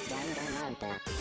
Danganronpa.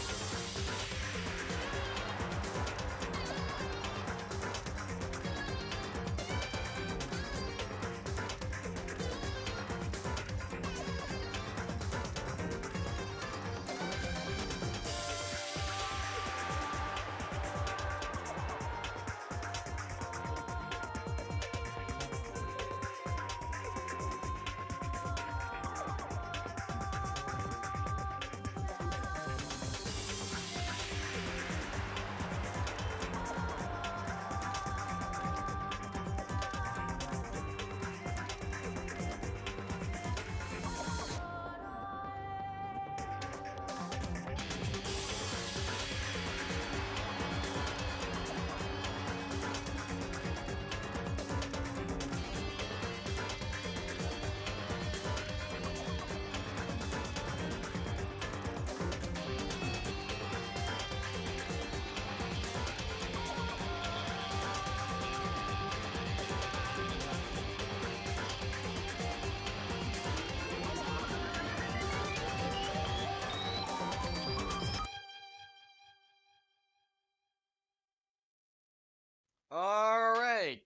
Alright,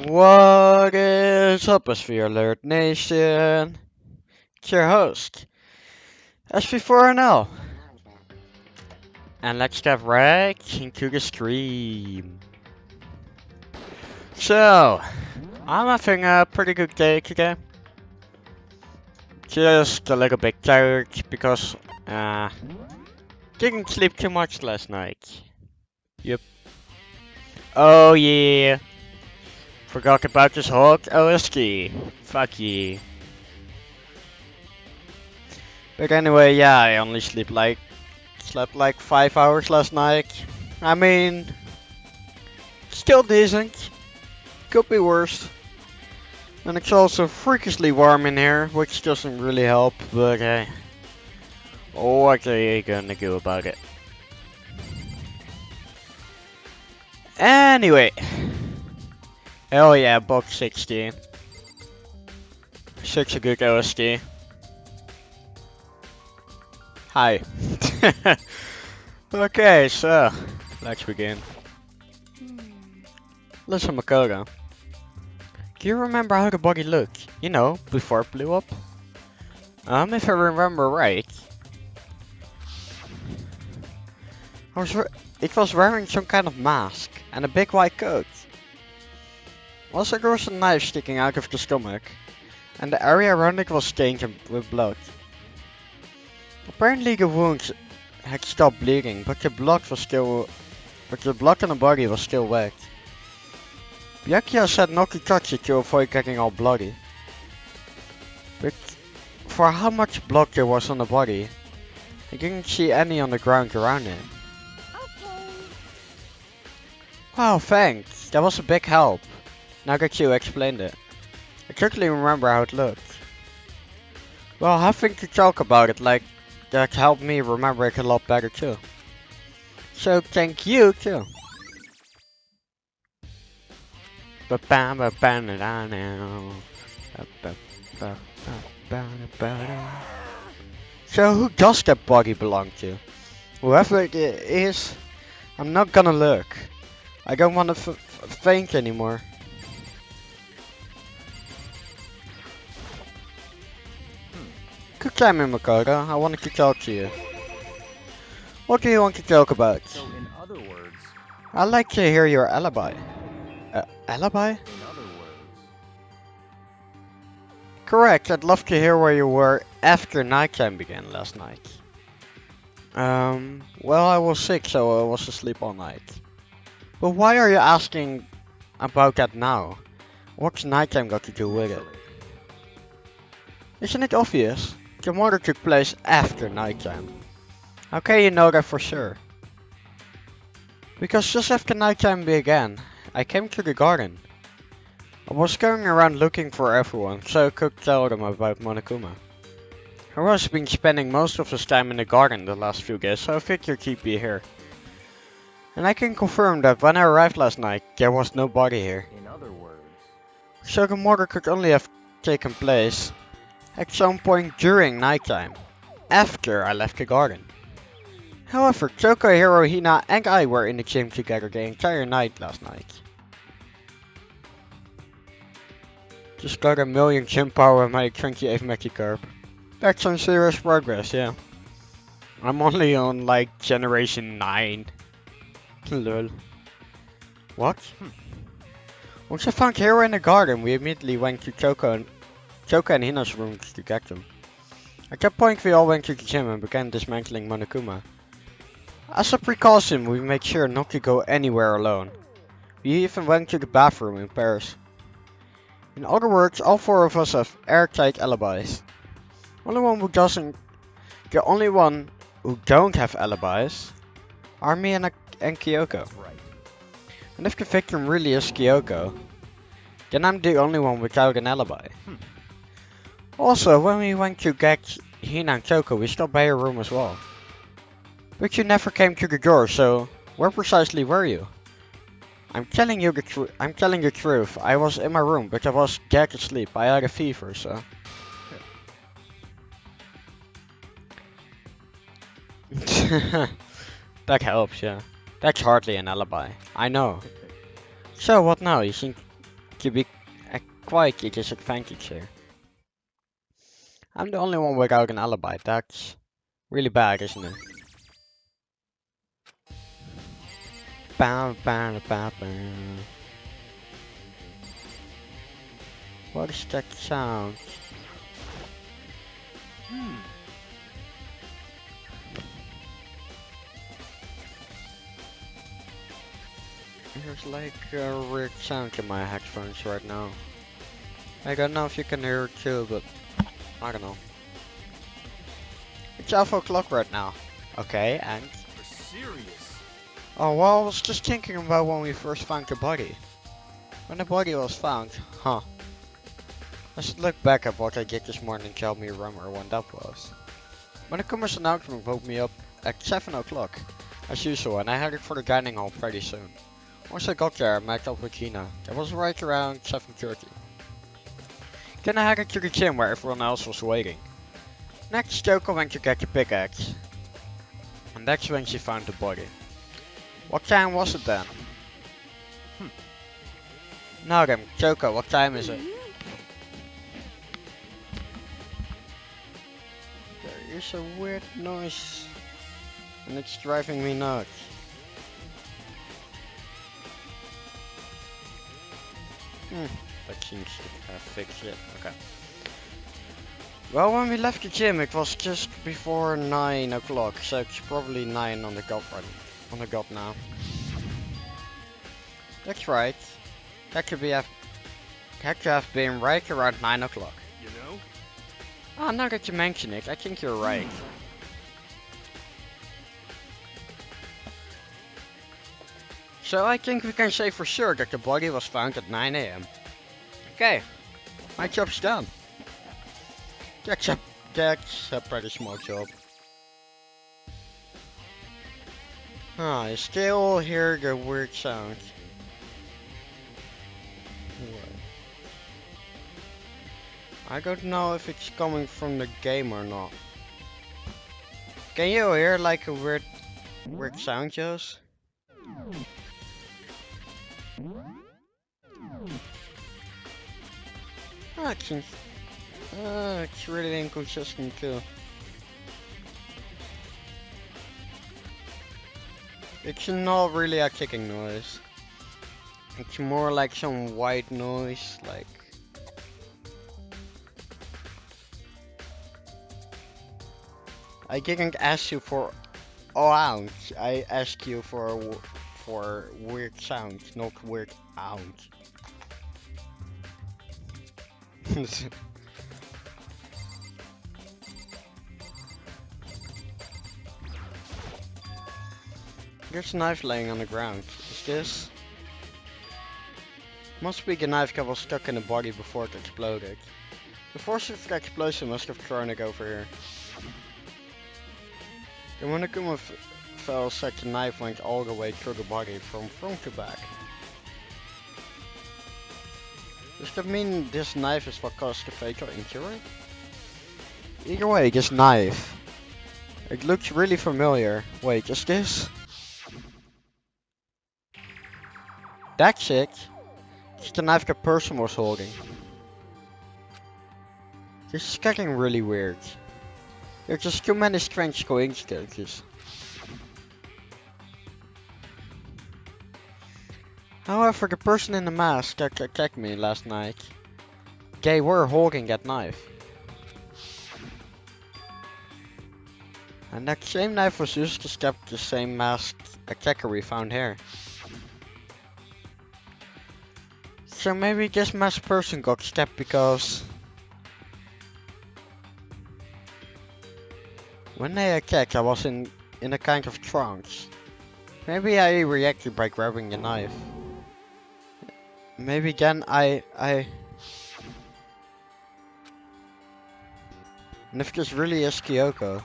what is up, Sphere Alert Nation? It's your host, SV4NL, and let's get right into the stream. So, I'm having a pretty good day today. Just a little bit tired because didn't sleep too much last night. Yep. Oh yeah. Forgot about this Hawk OSG. Fuck yeah. But anyway, yeah, I only slept like 5 hours last night. I mean, still decent. Could be worse. And it's also freakishly warm in here, which doesn't really help, but hey. What are you gonna do about it? Anyway. Hell yeah, buck 16. Such a good OSD. Hi. Okay, so let's begin. Listen, Makoto. Do you remember how the body looked? You know, before it blew up? If I remember right, it was wearing some kind of mask and a big white coat. Also, there was a knife sticking out of the stomach, and the area around it was stained with blood. Apparently, the wounds had stopped bleeding, but the blood on the body was still wet. Byakuya said not to touch it to avoid getting all bloody. But for how much blood there was on the body, I didn't see any on the ground around it. Okay. Wow, thanks. That was a big help. Now that you explained it. I totally remember how it looked. Well, having to talk about it like that helped me remember it a lot better too. So thank you too. So who does that body belong to? Whoever it is, I'm not gonna look. I don't want to think anymore. Good time, Makoto. I wanted to talk to you. What do you want to talk about? So in other words, I'd like to hear your alibi. Alibi? in other words, Correct, I'd love to hear where you were after nighttime began last night. Well, I was sick, so I was asleep all night. But why are you asking about that now? What's nighttime got to do with it? Isn't it obvious? The murder took place after nighttime. How can you know that for sure? Because just after nighttime began, I came to the garden. I was going around looking for everyone, so I could tell them about Monokuma. Haru's been spending most of his time in the garden the last few days, so I figured he'd be here. And I can confirm that when I arrived last night, there was nobody here. in other words, So the murder could only have taken place at some point during nighttime, after I left the garden. However, Tokahiro, Hina, and I were in the gym together the entire night last night. Just got a million gym power in my 28th Magikarp. That's some serious progress, yeah. I'm only on like generation 9. Lol. What? Once I found Hero in the garden, we immediately went to Choka and Hina's rooms to get them. At that point, we all went to the gym and began dismantling Monokuma. As a precaution, we made sure not to go anywhere alone. We even went to the bathroom in pairs. In other words, all four of us have airtight alibis. The only one who don't have alibis are me and Kyoko. that's right. And if the victim really is Kyoko, then I'm the only one without an alibi. Also, when we went to get Hina and Kyoko, we stopped by her room as well. But you never came to the door, so where precisely were you? I'm telling the truth. I was in my room, but I was dead asleep. I had a fever, so. That helps, yeah. That's hardly an alibi. I know. So what now? You seem to be quite a disadvantage here. I'm the only one without an alibi. That's really bad, isn't it? Bow, bow, bow, bow. What is that sound? There's like a weird sound in my headphones right now. I don't know if you can hear it too, but I don't know. It's 12 o'clock right now. Okay, and? You're serious. Oh, well, I was just thinking about when we first found the body. When the body was found, huh. I should look back at what I did this morning and tell me remember when that was. When the commerce announcement woke me up at 7 o'clock, as usual, and I headed for the dining hall pretty soon. Once I got there, I met up with Gina. It was right around 7:30. Then I headed to the gym where everyone else was waiting. Next, Joko went to get the pickaxe. And that's when she found the body. What time was it then? Now then, Joko, what time is it? There is a weird noise. And it's driving me nuts. That seems to have fixed it. Okay. Well, when we left the gym, it was just before 9 o'clock, so it's probably 9 on the dot right, on the dot now. That's right. That could have been right around 9 o'clock. You know? Ah, now that you mention it, I think you're right. So I think we can say for sure that the body was found at 9 AM. Okay, my job's done. That's a pretty small job. I still hear the weird sound. What? I don't know if it's coming from the game or not. Can you hear like a weird sound, Joes? It's really inconsistent too. It's not really a kicking noise. It's more like some white noise, like... I didn't ask you for ounce. I asked you for weird sounds, not weird ounce. There's a knife laying on the ground. Is this? Must be the knife that was stuck in the body before it exploded. The force of the explosion must have thrown it over here. The Monokuma fell such a knife went all the way through the body from front to back. Does that mean this knife is what caused the fatal injury? Either way, this knife. It looks really familiar. Wait, is this? That's it. It's the knife the person was holding. This is getting really weird. There's just too many strange coincidences. However, the person in the mask that attacked me last night, they were holding that knife. And that same knife was used to stab the same masked attacker we found here. So maybe this masked person got stabbed because when they attacked I was in a kind of trance. Maybe I reacted by grabbing the knife. Maybe then and if this really is Kyoko,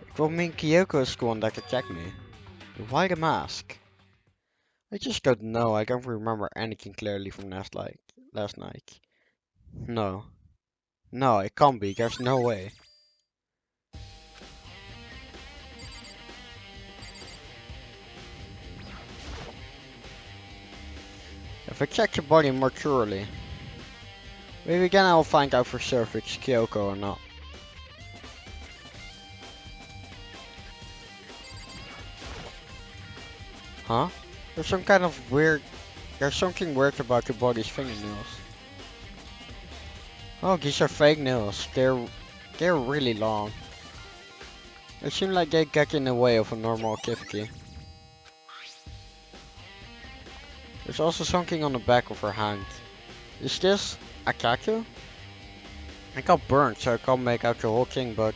it will mean Kyoko is the one that attacked me. Why the mask? I just don't know. I don't remember anything clearly from last night. No. No, it can't be. There's no way. If I check the body more thoroughly, maybe then I'll find out for sure if it's Kyoko or not. Huh? There's something weird about the body's fingernails. Oh, these are fake nails. They're really long. They seem like they get in the way of a normal activity. There's also something on the back of her hand. Is this a tattoo? I got burnt, so I can't make out the whole thing, but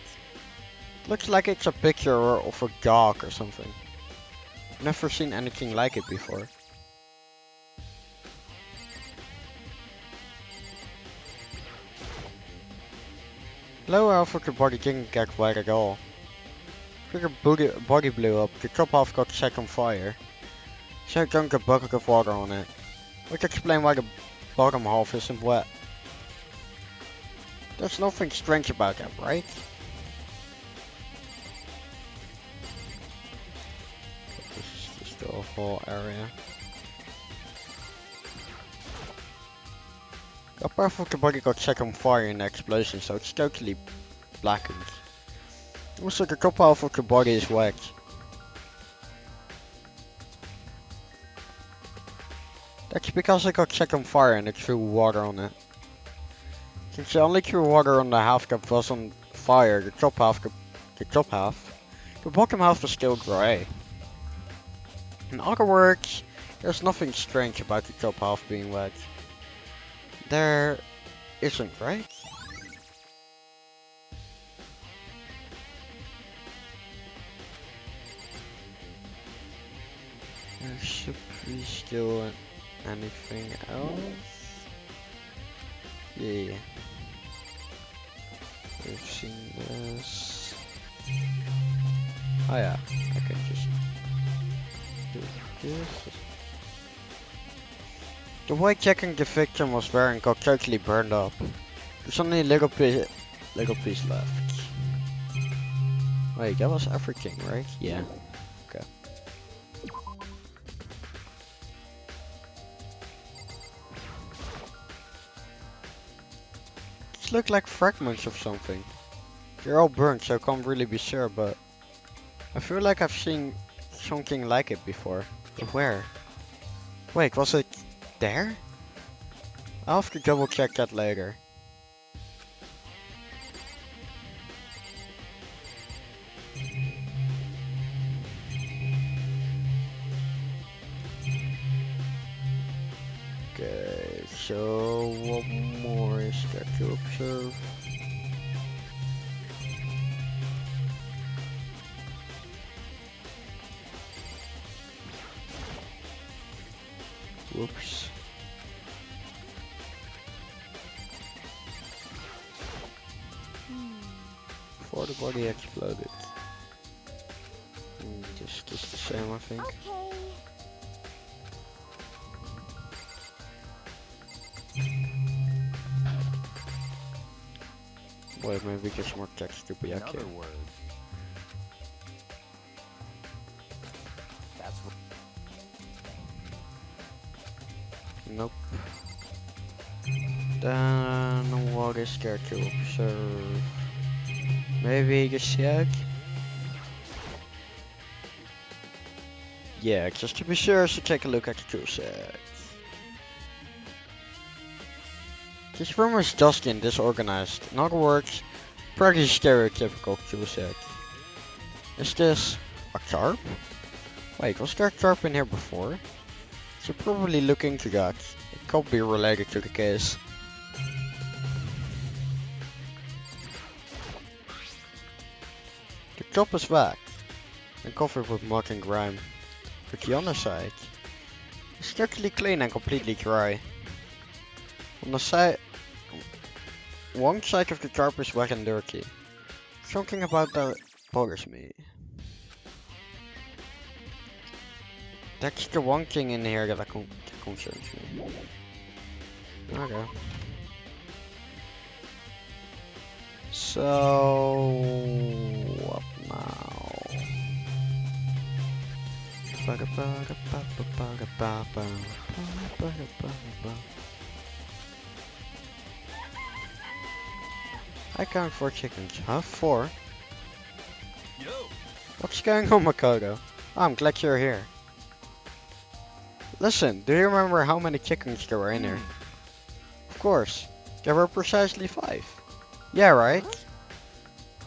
it looks like it's a picture of a dog or something. Never seen anything like it before. Low Havoc, your body didn't get wet at all. After your body blew up, the top half got set on fire. So I dunked a bucket of water on it, which explains why the bottom half isn't wet. There's nothing strange about that, right? This is just the whole area. The part of the body got set on fire in the explosion, so it's totally blackened. Also, the top half of the body is wet. That's because it got set on fire and it threw water on it. Since I only threw water on the half that was on fire, the bottom half was still grey. In other words, there's nothing strange about the top half being wet. There isn't, right? There should be still anything else? Yeah. We've seen this. Oh yeah, I can just do this. The white jacket the victim was wearing got totally burned up. There's only a little piece left. Wait, that was everything, right? Yeah. Okay. These look like fragments of something. They're all burnt, so I can't really be sure, but I feel like I've seen something like it before. But where? Wait, was it there? I'll have to double check that later. Okay, so what more is there to observe? Whoops. Before the body exploded. Just the same, I think. Wait, maybe just more text to be accurate. In other words, that's what. Nope. Then what is there to observe? Maybe the shack? Yeah, just to be sure, so take a look at the tool set. This room is dusty and disorganized. In other words, pretty stereotypical tool set. Is this a tarp? Wait, was there a tarp in here before? Should probably look into that. It could be related to the case. The top is wet and covered with mud and grime, but the underside is totally clean and completely dry. On the side, one side of the tarp is wet and dirty. Something about that bothers me. That's the one thing in here that concerns me. Okay. So what now? I count 4 chickens. Huh? 4? Yo. What's going on, Makoto? Oh, I'm glad you're here. Listen, do you remember how many chickens there were in here? Of course. There were precisely 5. Yeah, right?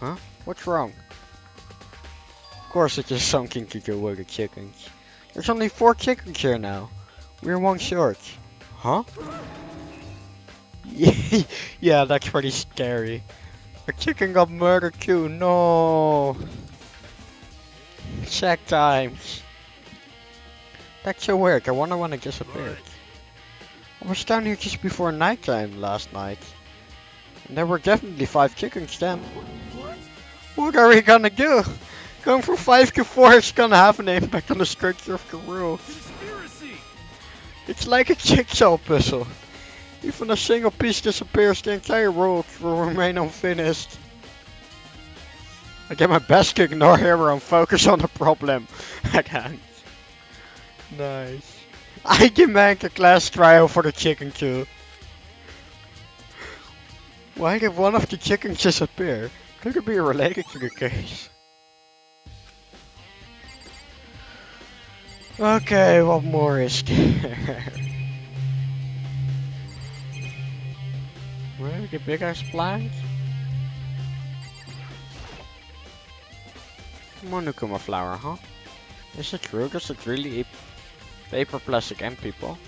Huh? What's wrong? Of course it is something to do with the chickens. There's only 4 chickens here now. We're one short. Huh? Yeah, that's pretty scary. A chicken got murdered too. No. Check times. That's so weird. I wonder when it disappeared. I was down here just before nighttime last night. And there were definitely 5 chickens then. What are we gonna do? Going from 5 to 4 is gonna have an impact on the structure of the world. Conspiracy! It's like a jigsaw puzzle. Even a single piece disappears, the entire world will remain unfinished. I get my best to ignore here and focus on the problem at hand. Nice. I demand a class trial for the chicken too. Why did one of the chickens disappear? Could it be related to the case? Okay, what more is there? Where the big ass plant? Monokuma flower, huh? Is it true? Does it really eat paper, plastic, and people?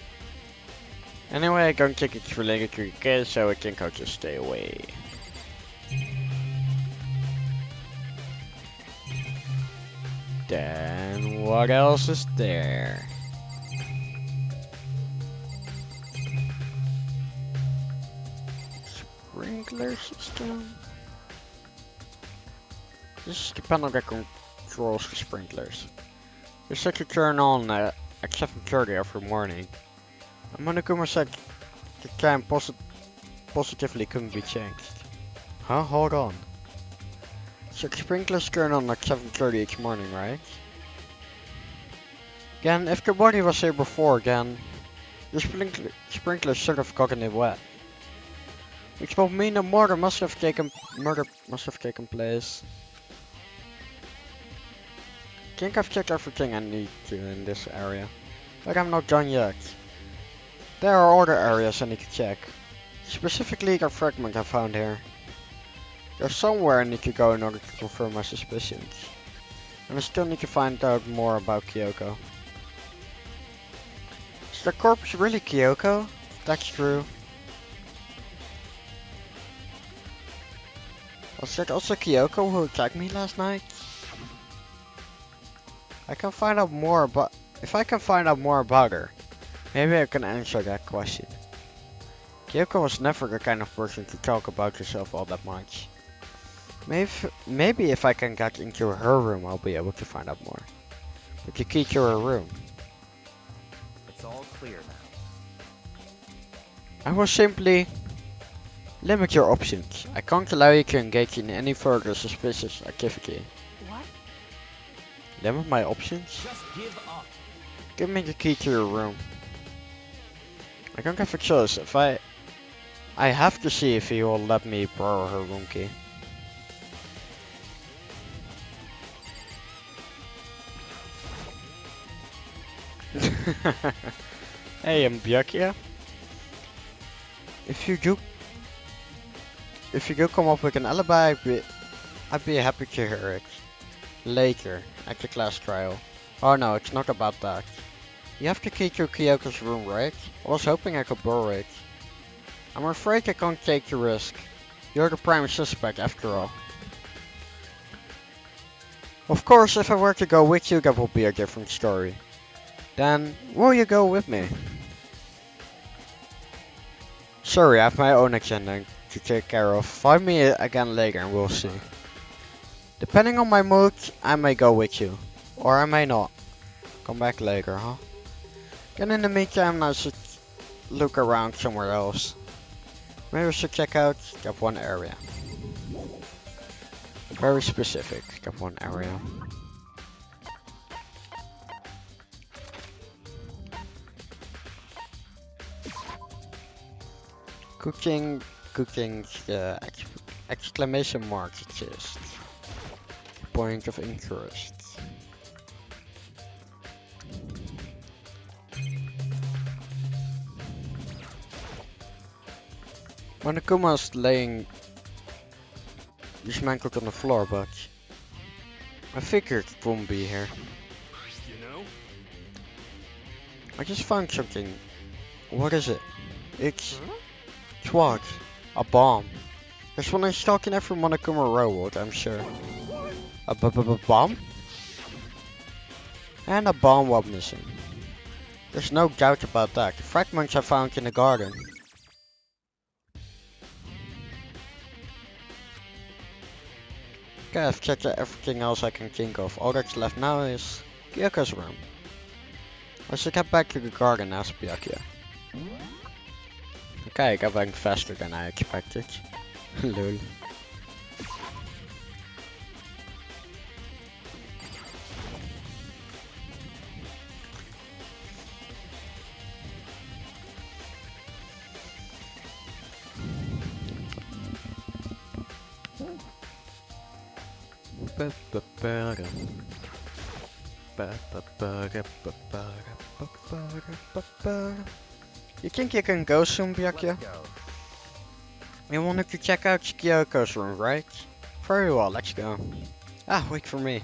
Anyway, I don't think it's related to the case, so I think I'll just stay away. Then what else is there? Sprinkler system? This depends on the controls the sprinklers. They're set to turn on at 7:30 every morning. And Monokuma said the time positively couldn't be changed. Huh? Hold on. So the sprinklers turn on at 7:30 each morning, right? Again, if the body was here before, then the sprinklers should have gotten it wet. Which will mean that murder must have taken place. I think I've checked everything I need to in this area, but I'm not done yet. There are other areas I need to check. Specifically the fragment I found here. There's somewhere I need to go in order to confirm my suspicions. And I still need to find out more about Kyoko. Is the corpse really Kyoko? That's true. Was that also Kyoko who attacked me last night? I can find out more about. If I can find out more about her, maybe I can answer that question. Kyoko was never the kind of person to talk about herself all that much. Maybe if I can get into her room, I'll be able to find out more. But the key to her room. It's all clear now. I will simply limit your options. I can't allow you to engage in any further suspicious activity. What? Limit my options? Just give up. Give me the key to your room. I don't have a choice. If I have to see if he will let me borrow her room key. Hey, I'm Byakuya. If you do come up with an alibi, I'd be happy to hear it. Later, at the class trial. Oh no, it's not about that. You have the key to Kyoko's room, right? I was hoping I could borrow it. I'm afraid I can't take the risk. You're the prime suspect after all. Of course, if I were to go with you, that would be a different story. Then, will you go with me? Sorry, I have my own agenda to take care of. Find me again later and we'll see. Depending on my mood, I may go with you. Or I may not. Come back later, huh? And in the meantime, I should look around somewhere else. Maybe I should check out that one area. Very specific, that one area. Cooking, exclamation mark exists. Point of interest. Monokuma's laying dismantled on the floor, but I figured it wouldn't be here. You know? I just found something. What is it? It's twat. A bomb. There's one stuck in every Monokuma robot, I'm sure. A bomb? And a bomb was missing. There's no doubt about that. The fragments I found in the garden. Okay, I've checked everything else I can think of. All that's left now is Kyoko's room. I should get back to the garden as Byakuya. Okay, I got back faster than I expected. Lol. You think you can go soon, Byakuya? Let's go. You wanted to check out Kyoko's room, right? Very well, let's go. Ah, wait for me.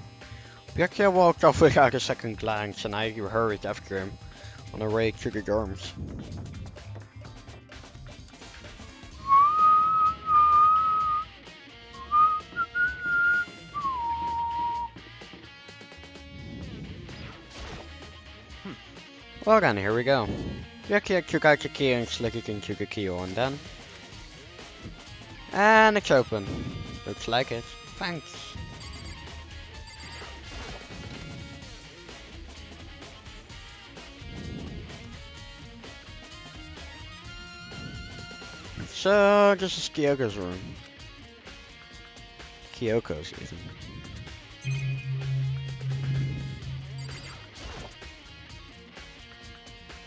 Byakuya walked off without a second glance, and I hurried after him on our way to the dorms. Well then, here we go. Byakuya took out the key and slipped it into the keyhole, and then... And it's open. Looks like it. Thanks. So, this is Kyoko's room. Kyoko's even.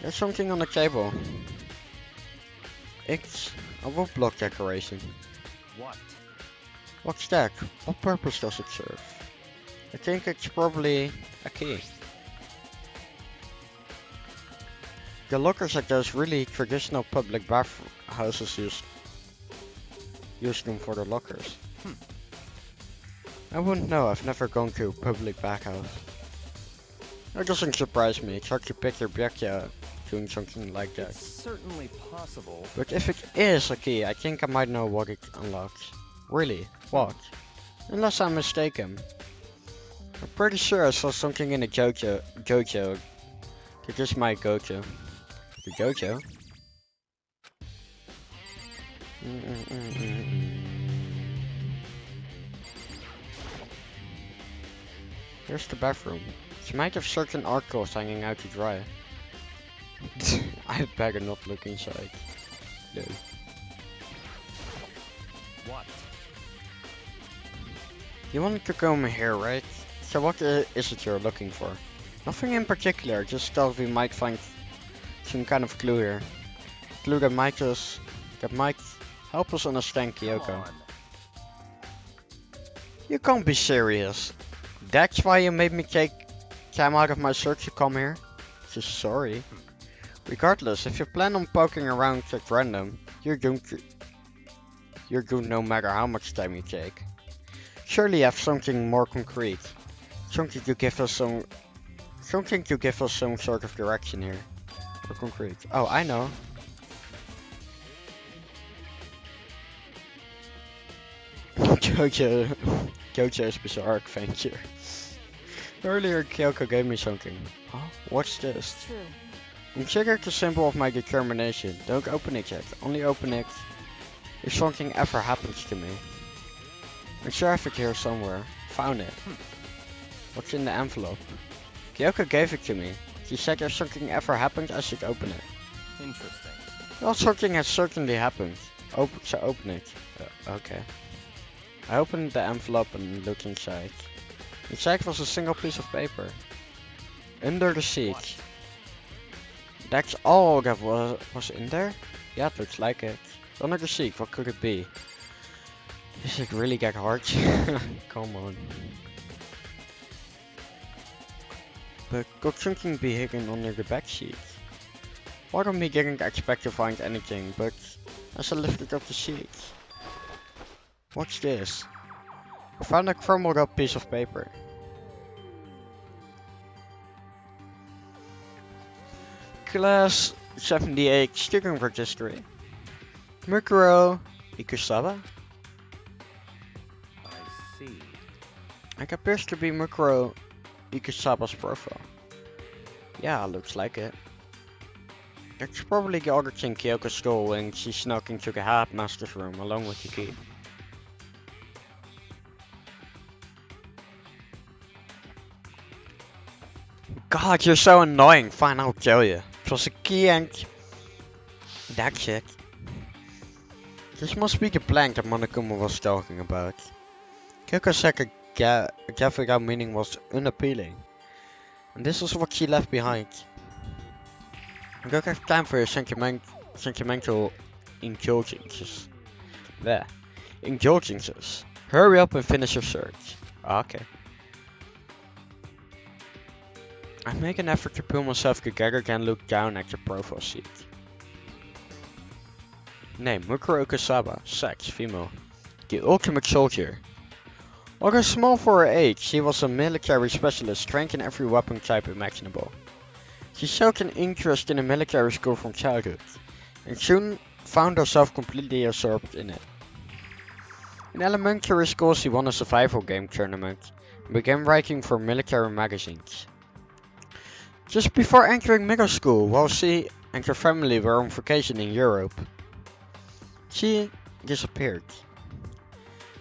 There's something on the table. It's a woodblock decoration. What? What's that? What purpose does it serve? I think it's probably a key. The lockers at those really traditional public bathhouses use them for the lockers. I wouldn't know, I've never gone to a public bathhouse. It doesn't surprise me, it's hard to picture Byakuya doing something like that. It's certainly possible. But if it is a key, I think I might know what it unlocks. Really? What? Unless I'm mistaken. I'm pretty sure I saw something in the Jojo. That is my Gojo. The Jojo? Here's the bathroom. She might have certain articles hanging out to dry. I better not look inside. No. What? You wanted to come here, right? So what is it you're looking for? Nothing in particular, just thought we might find some kind of clue here. Clue that might help us understand Come Kyoko. on. You can't be serious. That's why you made me take time out of my search to come here? Just sorry. Regardless, if you plan on poking around at random, you're doomed no matter how much time you take. Surely you have something more concrete. Something to give us some sort of direction here. More concrete. Oh, I know. Jojo's Bizarre Adventure. Earlier, Kyoko gave me something. Huh? What's this? It's true. Consider the symbol of my determination. Don't open it yet. Only open it if something ever happens to me. I'm sure I have it here somewhere. Found it. What's in the envelope? Kyoko gave it to me. She said if something ever happens, I should open it. Interesting. Well, something has certainly happened. So open it. Okay. I opened the envelope and looked inside. Inside was a single piece of paper. Under the seat. What? That's all that was in there? Yeah, it looks like it. Under the seat, what could it be? This it really get hard? Come on. But could something be hidden under the back seat? Part of me didn't expect to find anything, but as I lifted up the seat. What's this? I found a crumbled up piece of paper. Class 78 student registry. Mukuro Ikusaba. I see. It appears to be Mukuro Ikusaba's profile. Yeah, looks like it. It's probably the other thing Kyoko stole when she snuck into the headmaster's room along with the key. God, you're so annoying. Fine, I'll tell you. It was a key and... That's it. This must be the plank that Monokuma was talking about. Kyoko said the graphical meaning was unappealing. And this is what she left behind. I don't have time for your sentimental indulgences. There. Indulgences. Hurry up and finish your search. Okay. I make an effort to pull myself together, then look down at your profile sheet. Name, Mukuro Okasaba. Sex, female. The ultimate soldier. Although small for her age, she was a military specialist trained in every weapon type imaginable. She showed an interest in a military school from childhood, and soon found herself completely absorbed in it. In elementary school, she won a survival game tournament, and began writing for military magazines. Just before entering middle school, while she and her family were on vacation in Europe, she disappeared.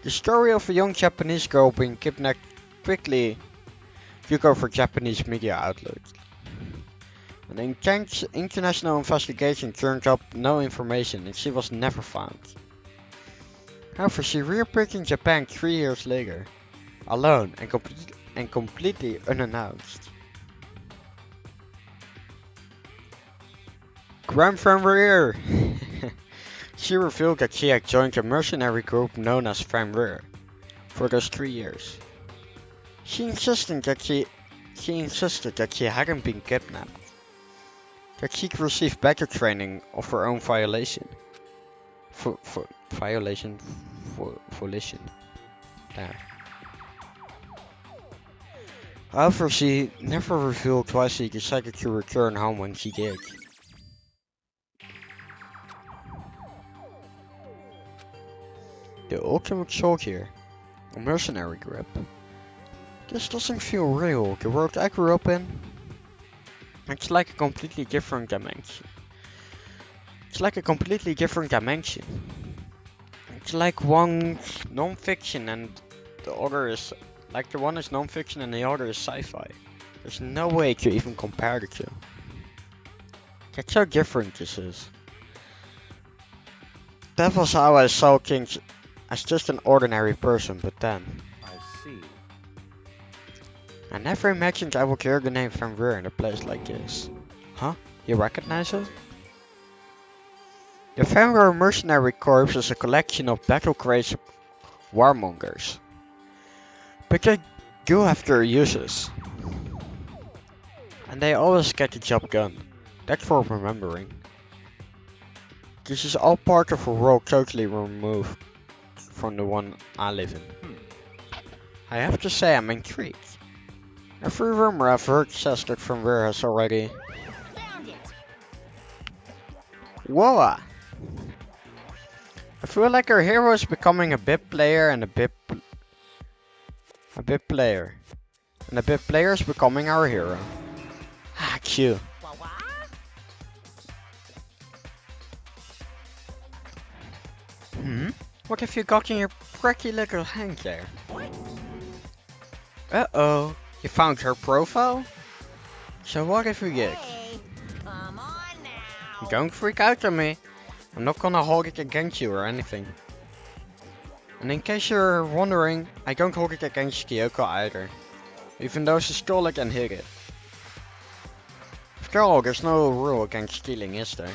The story of a young Japanese girl being kidnapped quickly took over Japanese media outlets. An intense international investigation turned up no information and she was never found. However, she reappeared in Japan 3 years later, alone and completely unannounced. Grand Fenrir! She revealed that she had joined a mercenary group known as Fenrir for those 3 years. She insisted that she hadn't been kidnapped, that she could receive better training of her own volition. Volition. There. However, she never revealed why she decided to return home when she did. The ultimate soldier, a mercenary group. This doesn't feel real. The world I grew up in. It's like a completely different dimension. It's like one's non-fiction and the other is like the one is non-fiction and the other is sci-fi. There's no way to even compare the two. That's how different this is. That was how I saw things as just an ordinary person, but then I see. I never imagined I would hear the name Fenrir in a place like this. Huh? You recognize it? The Fenrir Mercenary Corps is a collection of battle-crazed warmongers. But they do have their uses. And they always get the job done. That's worth remembering. This is all part of a world totally removed from the one I live in. I have to say I'm intrigued. Every rumor I've heard says that Fenrir has already... Whoa! I feel like our hero is becoming a bit player and a bit player. And a bit player is becoming our hero. Ah, cute. What have you got in your pretty little hand there? Uh-oh. You found her profile? So what if we get? Hey, come on now. Don't freak out on me. I'm not gonna hold it against you or anything. And in case you're wondering, I don't hold it against Kyoko either. Even though she stole it and hid it. After all, there's no rule against stealing, is there?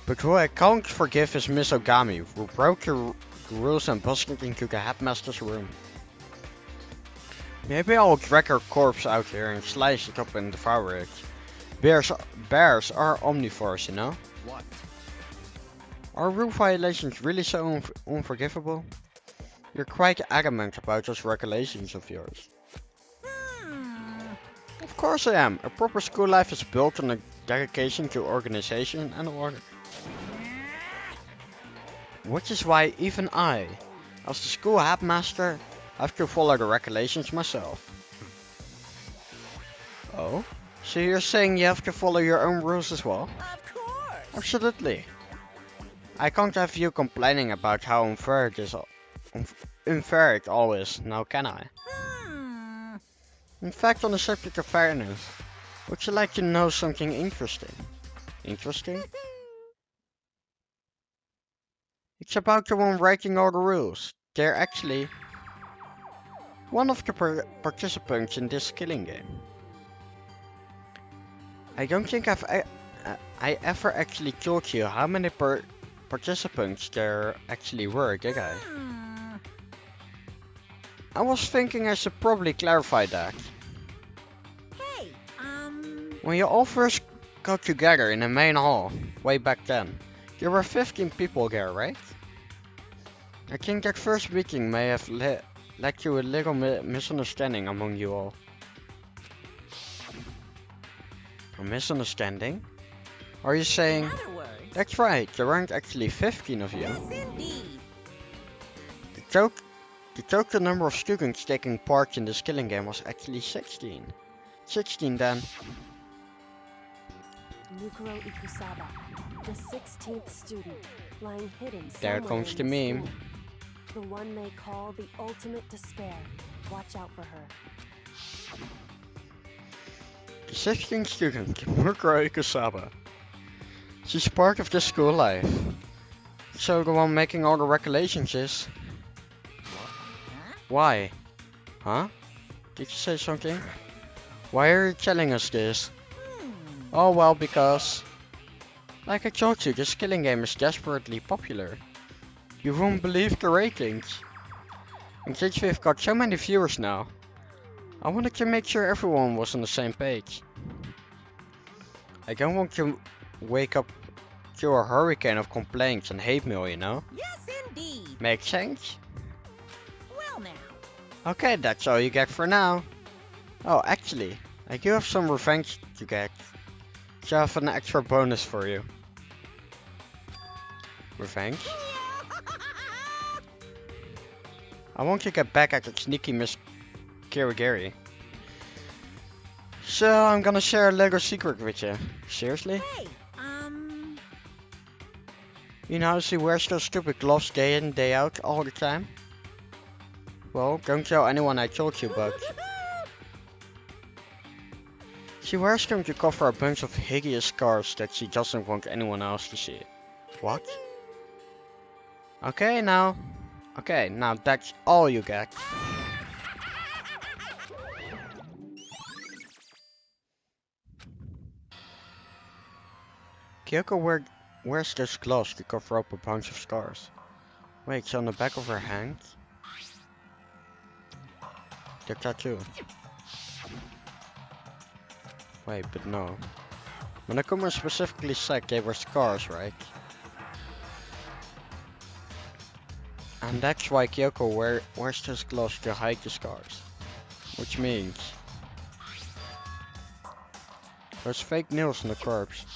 But who I can't forgive is Miss Ogami, who broke the rules and busted into the headmaster's room. Maybe I'll drag her corpse out here and slice it up and devour it. Bears are omnivores, you know? What? Are rule violations really so unforgivable? You're quite adamant about those regulations of yours. Of Of course I am. A proper school life is built on a dedication to organization and order. Which is why even I, as the school headmaster, have to follow the regulations myself. Oh? So you're saying you have to follow your own rules as well? Of course. Absolutely. I can't have you complaining about how unfair it all is, now can I? Hmm. In fact, on the subject of fairness, would you like to know something interesting? Interesting? It's about the one writing all the rules. They're actually one of the participants in this killing game. I don't think I ever actually told you how many participants there actually were, did I? Hmm. I was thinking I should probably clarify that. Hey, When you all first got together in the main hall, way back then, there were 15 people there, right? I think that first meeting may have led to a little misunderstanding among you all. A misunderstanding? Are you in saying... other words. That's right, there weren't actually 15 of you. Yes, indeed. The total number of students taking part in this killing game was actually 16. 16 then. Nukuro Ikusaba, the 16th student, lying hidden There somewhere comes in the the meme. school. The one they call the ultimate despair. Watch out for her. The 16th student, Mukuro Ikusaba. She's part of the school life. So the one making all the regulations is... Why? Huh? Did you say something? Why are you telling us this? Oh well, because... Like I told you, this killing game is desperately popular. You won't believe the ratings. And since we've got so many viewers now, I wanted to make sure everyone was on the same page. I don't want to wake up to a hurricane of complaints and hate mail, you know? Yes, indeed. Makes sense? Well now. Okay, that's all you get for now. Oh, actually, I do have some revenge to get. So I have an extra bonus for you. Revenge? I want to get back at that sneaky Miss Kirigiri. So I'm gonna share a little secret with you. Seriously? Hey, You know how she wears those stupid gloves day in, day out, all the time? Well, don't tell anyone I told you, but... She wears them to cover a bunch of hideous scars that she doesn't want anyone else to see. What? Okay, now that's all you get. Kyoko wears those gloves to cover up a bunch of scars. Wait, so on the back of her hand? The tattoo. Wait, but no. Monokuma specifically said they were scars, right? And that's why Kyoko wears those gloves to hide the scars. Which means... There's fake nails on the corpse.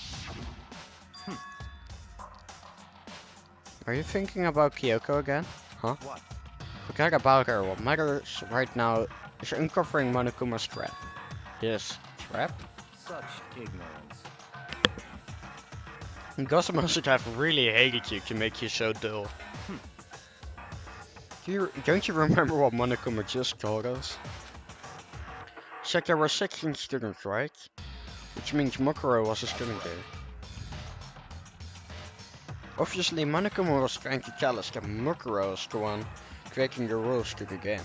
Are you thinking about Kyoko again? Huh? What? Forget about her. What matters right now is uncovering Monokuma's trap. Yes, trap? Such ignorance. Gossamer should have really hated you to make you so dull. Don't you remember what Monokuma just told us? Said there were 16 students, right? Which means Mokuro was a student there. Obviously, Monokuma was trying to tell us that Mokuro is the one creating the rules to the game.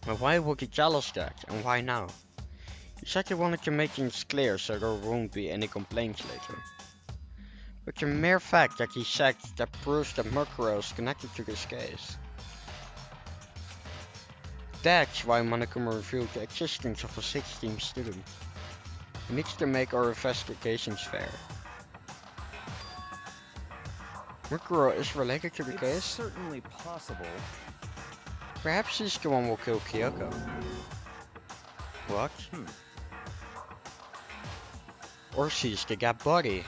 But why would he tell us that, and why now? He said he wanted to make things clear so there won't be any complaints later. But the mere fact that he said that proves that Mokuro is connected to this case. That's why Monokuma revealed the existence of a 16th student. He needs to make our investigations fair. Mokuro is related to the It's case? certainly possible. Perhaps he's the one who will kill Kyoko. What? Or she's the gap body.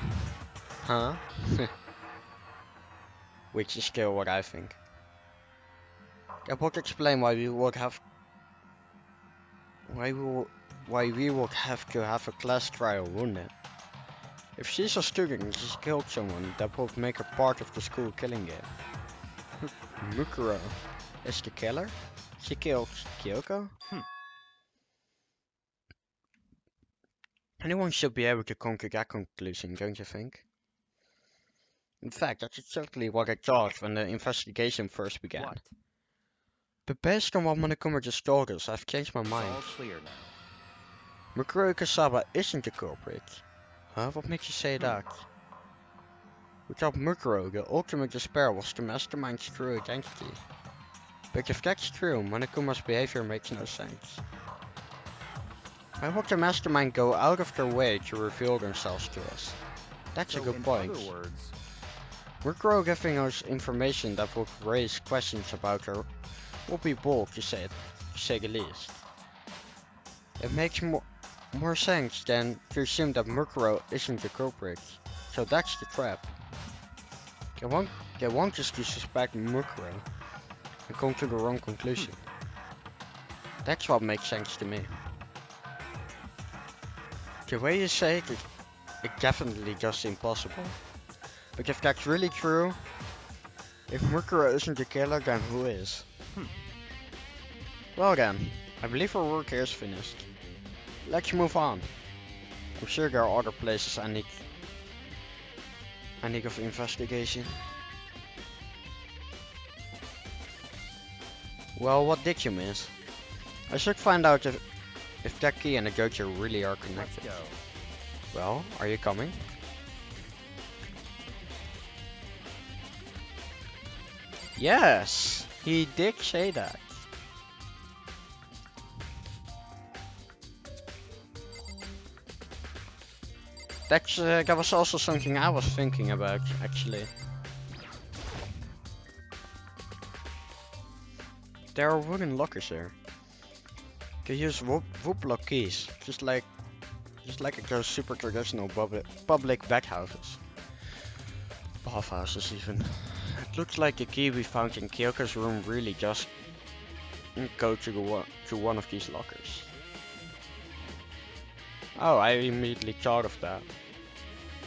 Huh? Which is still what I think. That would explain why we would have why we would have to have a class trial, wouldn't it? If she's a student and she's killed someone, that would make her part of the school killing it. Mukuro is the killer? She killed Kyoko? Anyone should be able to come to that conclusion, don't you think? In fact, that's exactly what I thought when the investigation first began. What? But based on what Monokuma just told us, I've changed my It's mind. all clear now. Mukuro Kasaba isn't the culprit. Huh? What makes you say that? Without Mukuro, the ultimate despair was the mastermind's true identity. But if that's true, Monokuma's behavior makes no sense. Why would the mastermind go out of their way to reveal themselves to us? That's a good point. In other words, Mukuro giving us information that would raise questions about her would be bold to say the least. It makes more sense than to assume that Mukuro isn't the culprit. So that's the trap. They want us to suspect Mukuro and come to the wrong conclusion. That's what makes sense to me. The way you say it, it definitely does seem possible. But if that's really true, if Mukuro isn't the killer, then who is? Well then, I believe our work here is finished. Let's move on. I'm sure there are other places I need of investigation. Well, what did you miss? I should find out if that key and the Gojo really are let's connected. go. Well, are you coming? Yes, he did say that. That was also something I was thinking about, actually. There are wooden lockers here. You use woodblock keys, just like those super traditional public bathhouses. Bathhouses even. It looks like the key we found in Kyoko's room really does go to one of these lockers. Oh, I immediately thought of that.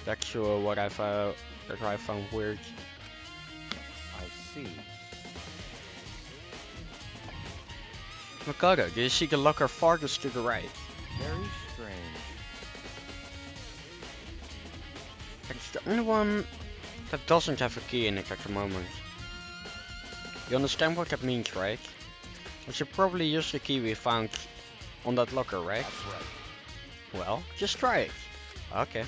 That's what I found weird. I see. Mikado, do you see the locker farthest to the right? Very strange. It's the only one that doesn't have a key in it at the moment. You understand what that means, right? We should probably use the key we found on that locker, right? That's right. Well, just try it. Okay. You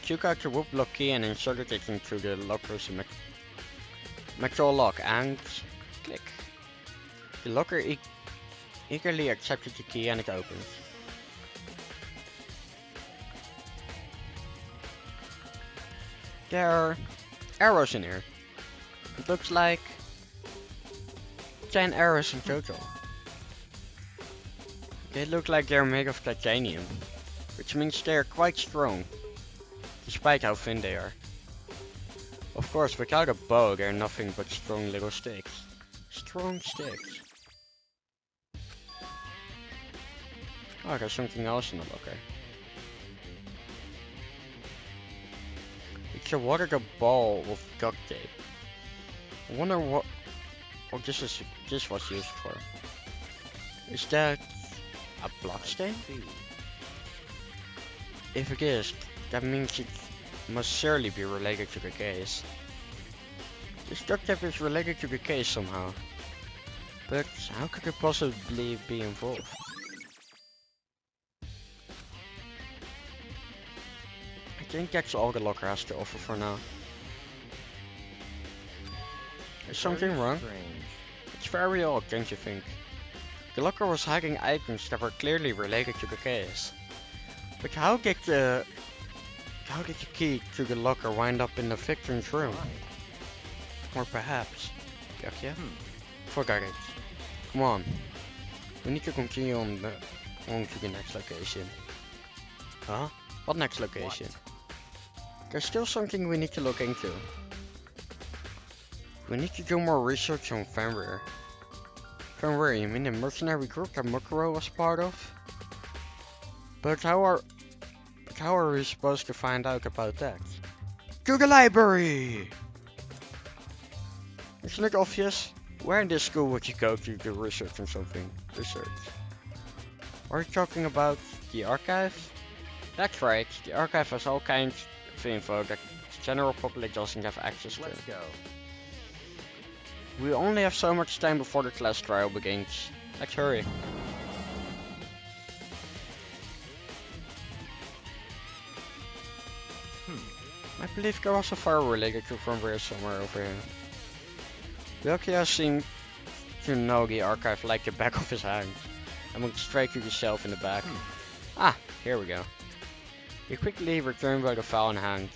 took out the woodblock key and inserted it into the locker's metal lock and click. The locker eagerly accepted the key and it opens. There are arrows in here. It looks like 10 arrows in total. They look like they're made of titanium, which means they're quite strong, despite how thin they are. Of course, without a bow, they're nothing but strong little sticks. Strong sticks. Oh, there's something else in the locker. It's a watered up ball with duct tape. I wonder what this was used for. Is that a bloodstain? See. If it is, that means it must surely be related to the case. This duct tape is related to the case somehow. But how could it possibly be involved? I think that's all the locker has to offer for now. Is something Very wrong? Strange. It's very odd, don't you think? The locker was hiding items that were clearly related to the case. But how did the key to the locker wind up in the victim's room? Or perhaps... Yakya? Forgot it. Come on. We need to continue on to the next location. Huh? What next location? What? There's still something we need to look into. We need to do more research on Fenrir. Fenrir, you mean the mercenary group that Mukuro was part of? But how are we supposed to find out about that? To the library! Isn't it obvious? Where in this school would you go to do research on something? Research. Are you talking about the archive? That's right, the archive has all kinds of info that the general public doesn't have access to. Let's go. We only have so much time before the class trial begins. Let's hurry. I believe there was a fire related to Fenrir somewhere over here. Byakuya seemed to know the archive like the back of his hand, and went straight to the shelf in the back. Ah, here we go. He quickly returned with the file in hand.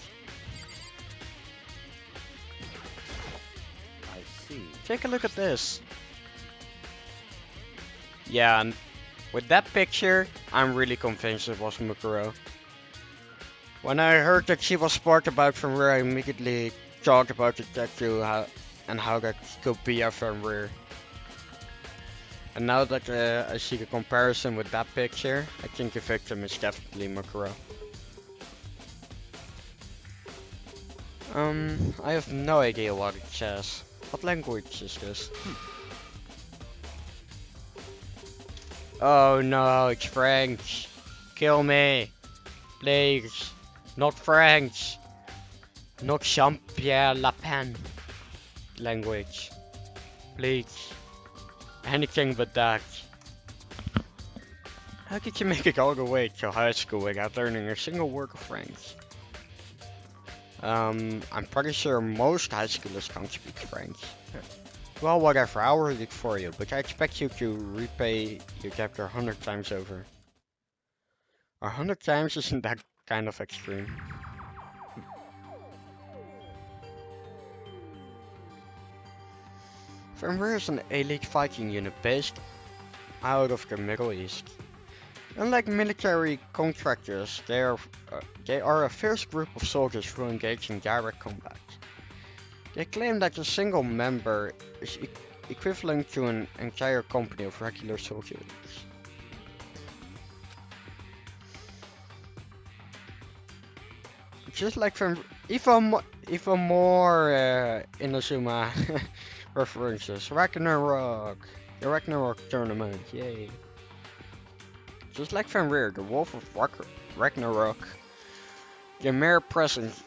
I see. Take a look at this. Yeah, and with that picture, I'm really convinced it was Mukuro. When I heard that she was smart about Fenrir, I immediately thought about the tattoo and how that could be a Fenrir. And now that I see the comparison with that picture, I think the victim is definitely Mukuro. I have no idea what it says. What language is this? Oh no, it's French. Kill me. Please. Not French. Not Jean-Pierre Lapin language. Please. Anything but that. How could you make it all the way to high school without learning a single word of French? I'm pretty sure most high schoolers can't speak French. Well, whatever, I'll read it for you, but I expect you to repay your chapter 100 times over. 100 times isn't that kind of extreme. Fenrir is an elite Viking unit based out of the Middle East. Unlike military contractors, they are a fierce group of soldiers who engage in direct combat. They claim that a single member is equivalent to an entire company of regular soldiers. Just like from even more Inazuma references. Ragnarok, the Ragnarok tournament, yay! Just like Fenrir, the Wolf of Ragnarok, their mere presence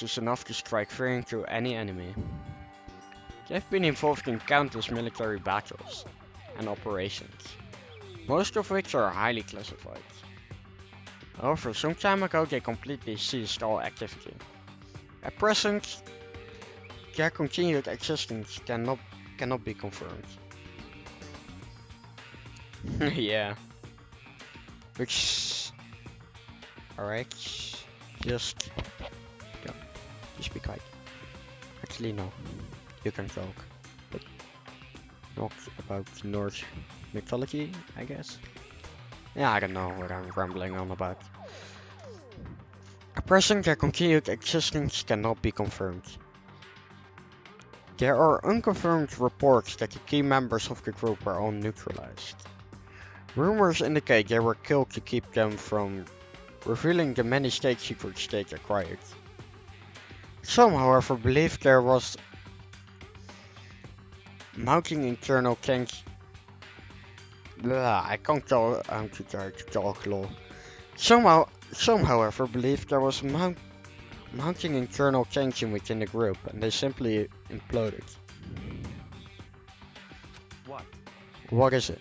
is enough to strike fear into any enemy. They've been involved in countless military battles and operations, most of which are highly classified. However, some time ago they completely ceased all activity. At present, their continued existence cannot be confirmed. Yeah. Which... Alright. Just be quiet. Actually no. You can talk. But not about Norse mythology, I guess. Yeah, I don't know what I'm rambling on about. At present, their continued existence cannot be confirmed. There are unconfirmed reports that the key members of the group were all neutralized. Rumors indicate they were killed to keep them from revealing the many state secrets they acquired. Some, however, believe there was mounting internal tension. I can't tell how to talk, lol. Some, however, believe there was mounting internal tension within the group, and they simply imploded. What? What is it?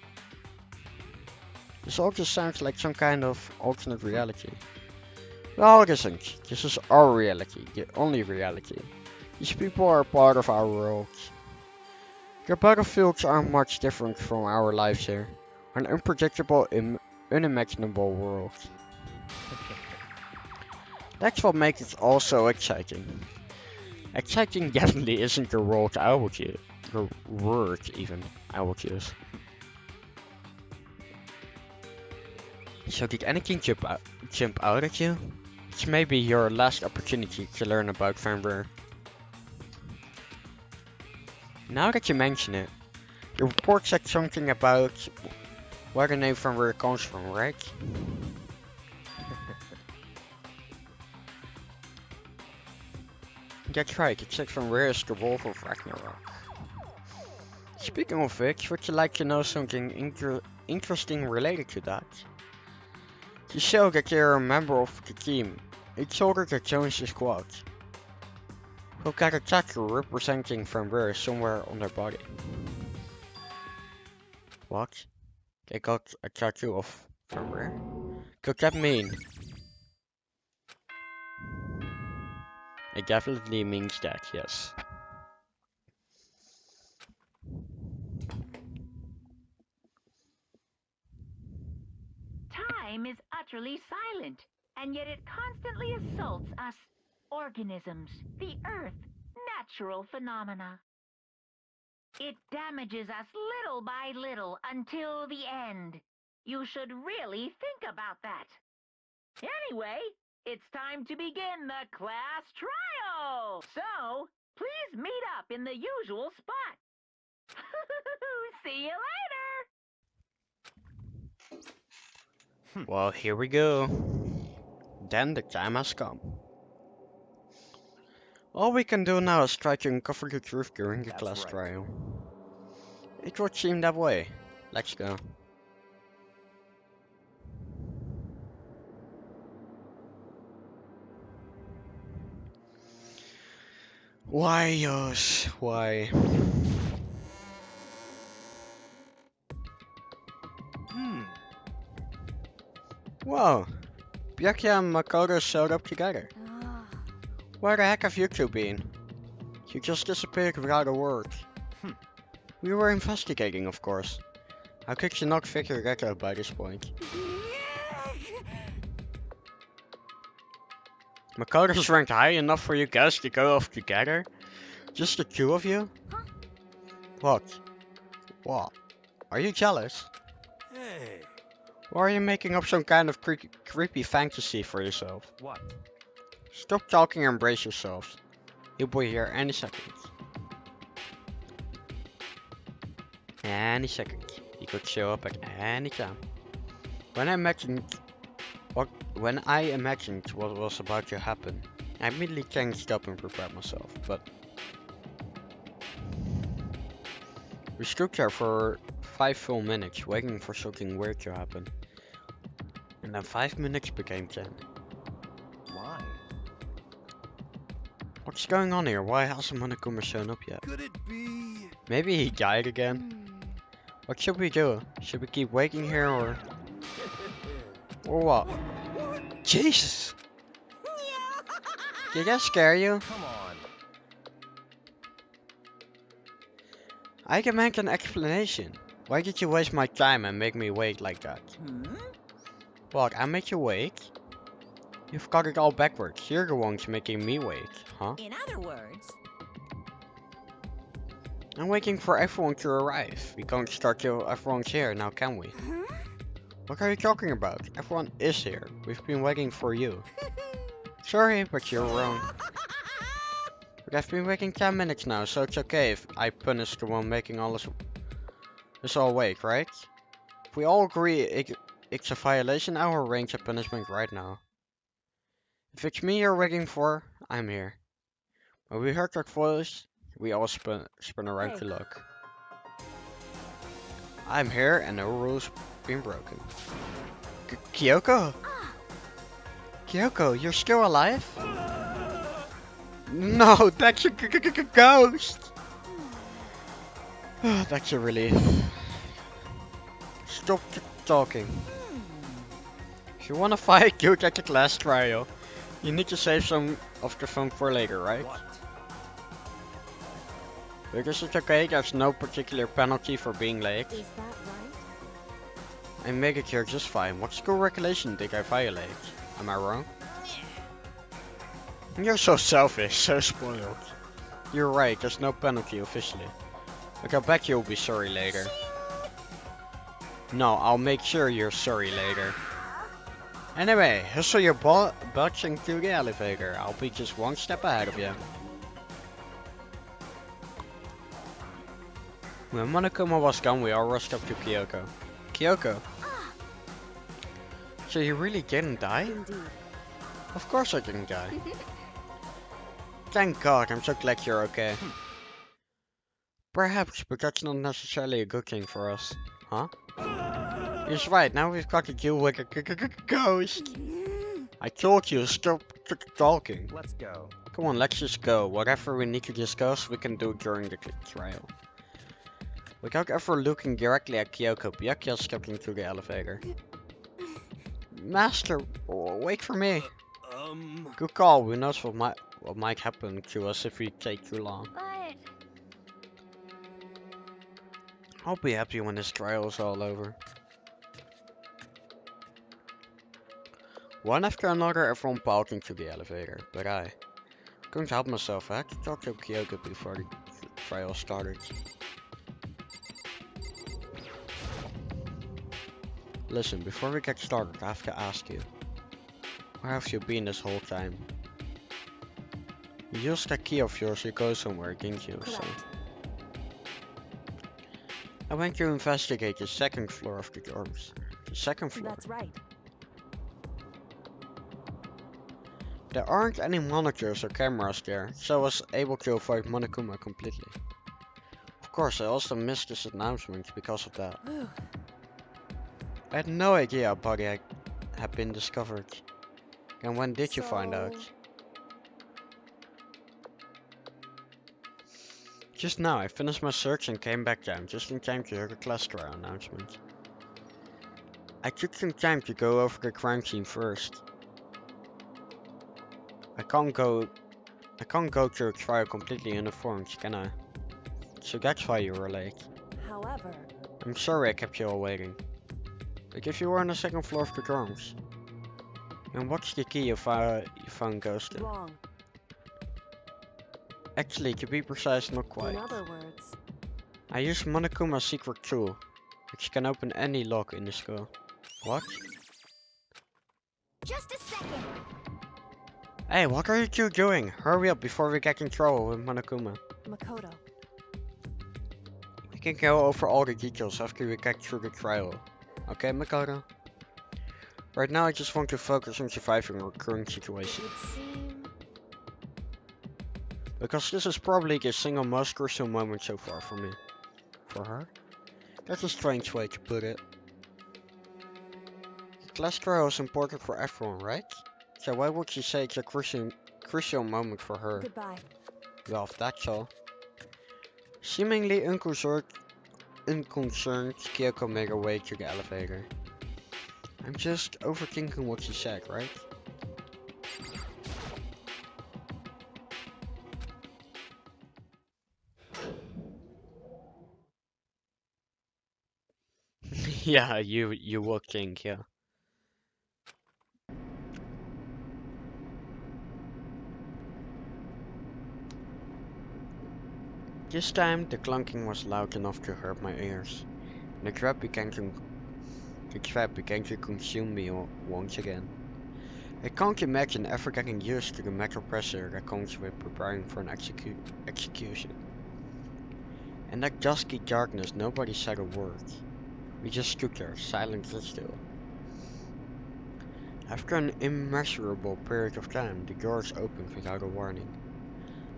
This all just sounds like some kind of alternate reality. No, it isn't. This is our reality, the only reality. These people are part of our world. Their battlefields aren't much different from our lives here. An unpredictable, unimaginable world. That's what makes it all so exciting. Exciting definitely isn't the word I would use. The word even I would use. So did anything jump out at you? It's maybe your last opportunity to learn about Van Reur. Now that you mention it, the report said something about where the name Van Reur comes from, right? That's right, it said Van Reur is the wolf of Ragnarok. Speaking of which, would you like to know something interesting related to that? To show that you're a member of the team, each soldier that joins the squad will get a tattoo representing Van Reur somewhere on their body. What? They got a tattoo of Van Reur? Could that mean? It definitely means that, yes. Time is utterly silent, and yet it constantly assaults us organisms, the Earth, natural phenomena. It damages us little by little until the end. You should really think about that. Anyway, it's time to begin the class trial. So, please meet up in the usual spot. See you later. Well, here we go. Then the time has come. All we can do now is try to uncover the truth during the That's class right. trial. It would seem that way. Let's go. Why, Jos? Why? Whoa! Byakuya and Makoto showed up together. Ah, Where the heck have you two been? You just disappeared without a word. We were investigating, of course. How could you not figure that out by this point? Makoto's ranked high enough for you guys to go off together? Just the two of you? Huh? What? What? Are you jealous? Hey. Or are you making up some kind of creepy fantasy for yourself? What? Stop talking and brace yourselves. He'll be here any second. Any second. He could show up at any time. When I imagined what was about to happen, I immediately changed up and prepared myself, but we stood there for 5 full minutes waiting for something weird to happen. And then 5 minutes became 10. Why? What's going on here? Why hasn't Monokuma shown up yet? Could it be? Maybe he died again? What should we do? Should we keep waiting here or what? Jesus! Did that scare you? Come on. I can make an explanation. Why did you waste my time and make me wait like that? What, I made you wait? You've got it all backwards. You're the ones making me wait, huh? In other words, I'm waiting for everyone to arrive. We can't start till everyone's here, now can we? What are you talking about? Everyone is here. We've been waiting for you. Sorry, but you're wrong. But I've been waiting 10 minutes now, so it's okay if I punish the one making all us all wait, right? If we all agree it's a violation, I will arrange a punishment right now. If it's me you're waiting for, I'm here. When we heard that voice, we all spun around to look. I'm here and no rules been broken. Kyoko? Kyoko, you're still alive? No, that's a ghost! That's a relief. Stop talking. If you wanna fight, do it at the class trial. You need to save some of the fun for later, right? What? Because it's okay, there's no particular penalty for being late. is that right? I make it here just fine. What school regulation did I violate? Am I wrong? You're so selfish, so spoiled. You're right, there's no penalty officially. But I bet you'll be sorry later. No, I'll make sure you're sorry later. Anyway, hustle your butts into the elevator. I'll be just one step ahead of you. When Monokuma was gone, we all rushed up to Kyoko. Kyoko? So you really didn't die? Indeed. Of course I didn't die. Thank God, I'm so glad you're okay. Perhaps, but that's not necessarily a good thing for us. Huh? He's right, now we've got to deal with a ghost. I told you, stop talking. Let's go. Come on, let's just go. Whatever we need to discuss, we can do during the trial. Without ever looking directly at Kyoko, Byakuya stepped into the elevator. Master, wait for me. Good call. Who knows what might happen to us if we take too long. But I'll be happy when this trial is all over. One after another, everyone piled into the elevator, but I couldn't help myself. I had to talk to Kyoko before the trial started. Listen, before we get started, I have to ask you. Where have you been this whole time? You used that key of yours to go somewhere, didn't you? So I went to investigate the second floor of the dorms. The second floor? That's right. There aren't any monitors or cameras there, so I was able to avoid Monokuma completely. Of course, I also missed this announcement because of that. I had no idea a body had been discovered. And when did you find out? Just now, I finished my search and came back down, just in time to hear the class trial announcement. I took some time to go over the crime scene first. I can't go to a trial completely uninformed, can I? So that's why you were late. However, I'm sorry I kept you all waiting. Like if you were on the second floor of the dorms. And what's the key you found Ghost in? wrong. Actually, to be precise, not quite. In other words, I used Monokuma's secret tool, which can open any lock in the school. What? Just a second. Hey, what are you two doing? Hurry up before we get in trouble with Monokuma. Makoto. We can go over all the details after we get through the trial. Okay, Makoto? Right now I just want to focus on surviving our current situation. Would seem Because this is probably the single most crucial moment so far for me. For her? That's a strange way to put it. The class trial is important for everyone, right? So why would you say it's a crucial moment for her? goodbye. Well, if that's all. Seemingly unconcerned, Kyoko made her way to the elevator. I'm just overthinking what she said, right? Yeah, you would think, yeah. This time, the clunking was loud enough to hurt my ears. The trap began to consume me once again. I can't imagine ever getting used to the metal pressure that comes with preparing for an execution. In that dusky darkness, nobody said a word. We just stood there, silent and still. After an immeasurable period of time, the doors opened without a warning.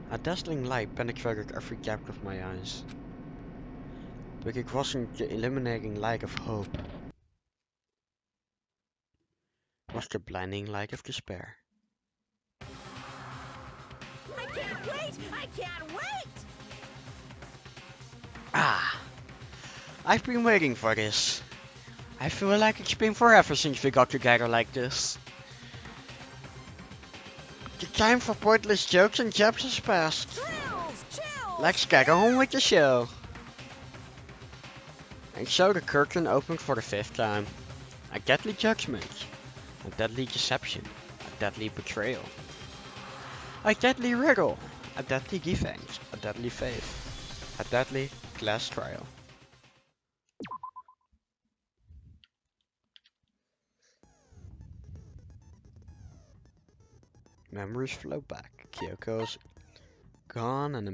A dazzling light penetrated every depth of my eyes. But it wasn't the illuminating light of hope. It was the blinding light of despair. I can't wait! I can't wait! Ah! I've been waiting for this. I feel like it's been forever since we got together like this. The time for pointless jokes and jabs has passed. Chills! Chills! Let's get on with the show. And so the curtain opened for the 5th time. A deadly judgment. A deadly deception. A deadly betrayal. A deadly riddle. A deadly defense. A deadly faith. A deadly class trial. Memories flow back. Kyoko's gone and a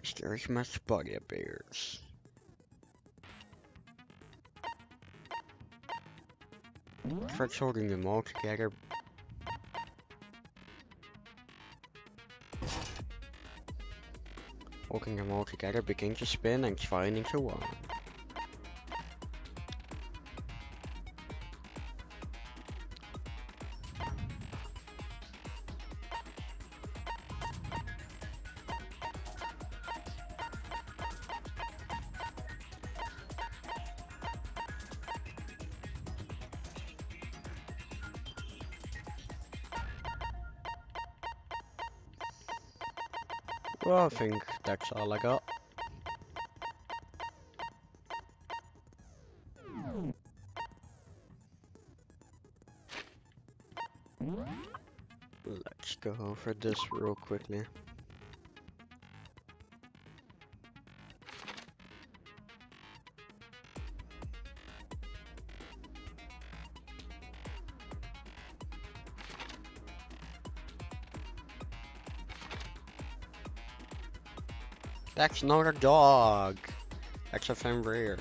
mysterious match body appears. Threads holding them all together. Holding them all together begin to spin and twine into one. Well, I think that's all I got. Let's go over this real quickly. That's not a dog. That's a Fenrir.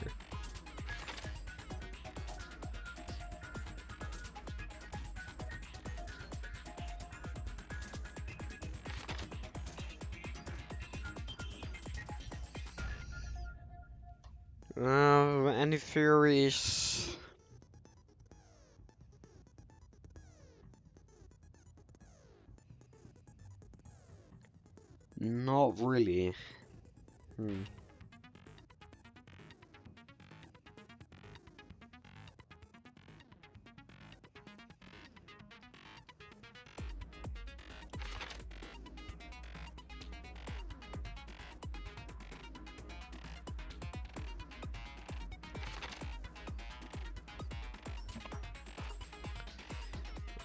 Any theories? Not really.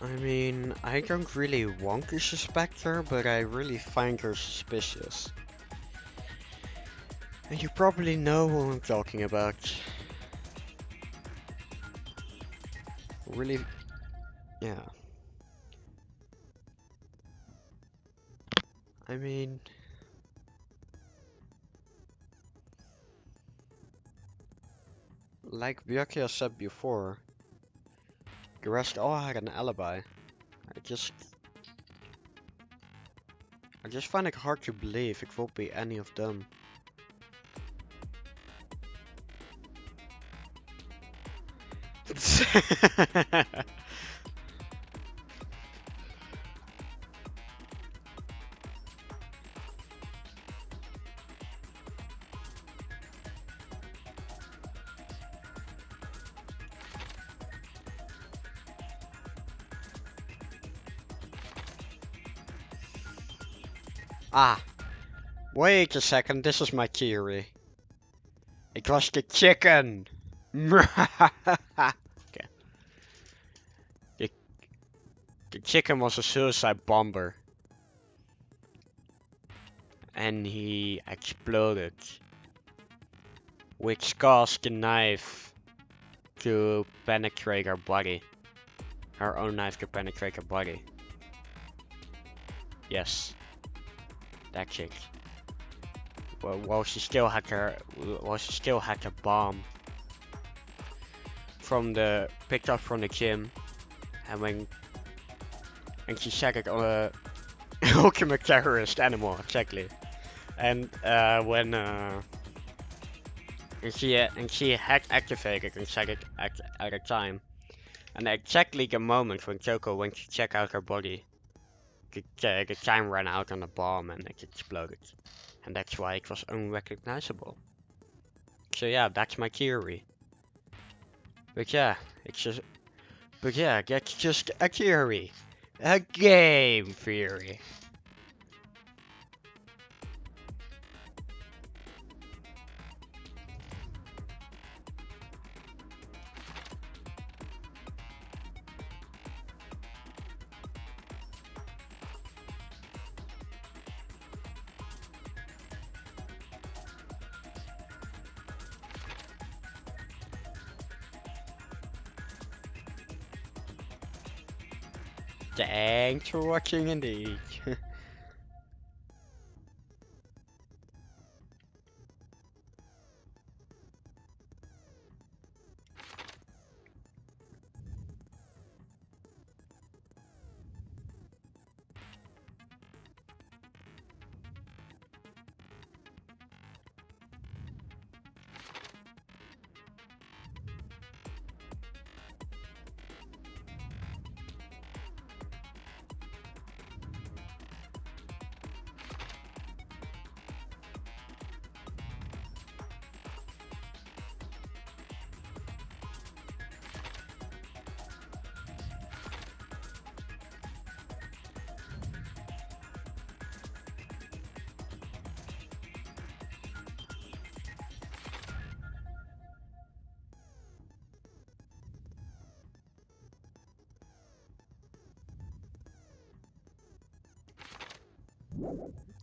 I mean, I don't really want to suspect her, but I really find her suspicious. And you probably know who I'm talking about. Really, yeah. I mean, like Byakuya said before, the rest all had an alibi. I just find it hard to believe it will be any of them. Ah, wait a second, this is my theory. It was the chicken! Okay. The chicken was a suicide bomber. And he exploded. Which caused the knife to penetrate her body. Her own knife to penetrate her body. Yes. That chick. Well, while she still had the bomb picked up from the gym, and she said it on a ultimate terrorist animal, exactly. And she had activated and said it at a time, and exactly the moment when Choco went to check out her body, the time ran out on the bomb and it exploded. And that's why it was unrecognizable. So yeah, that's my theory. But yeah, that's just a theory. A game theory. Thanks for watching indeed.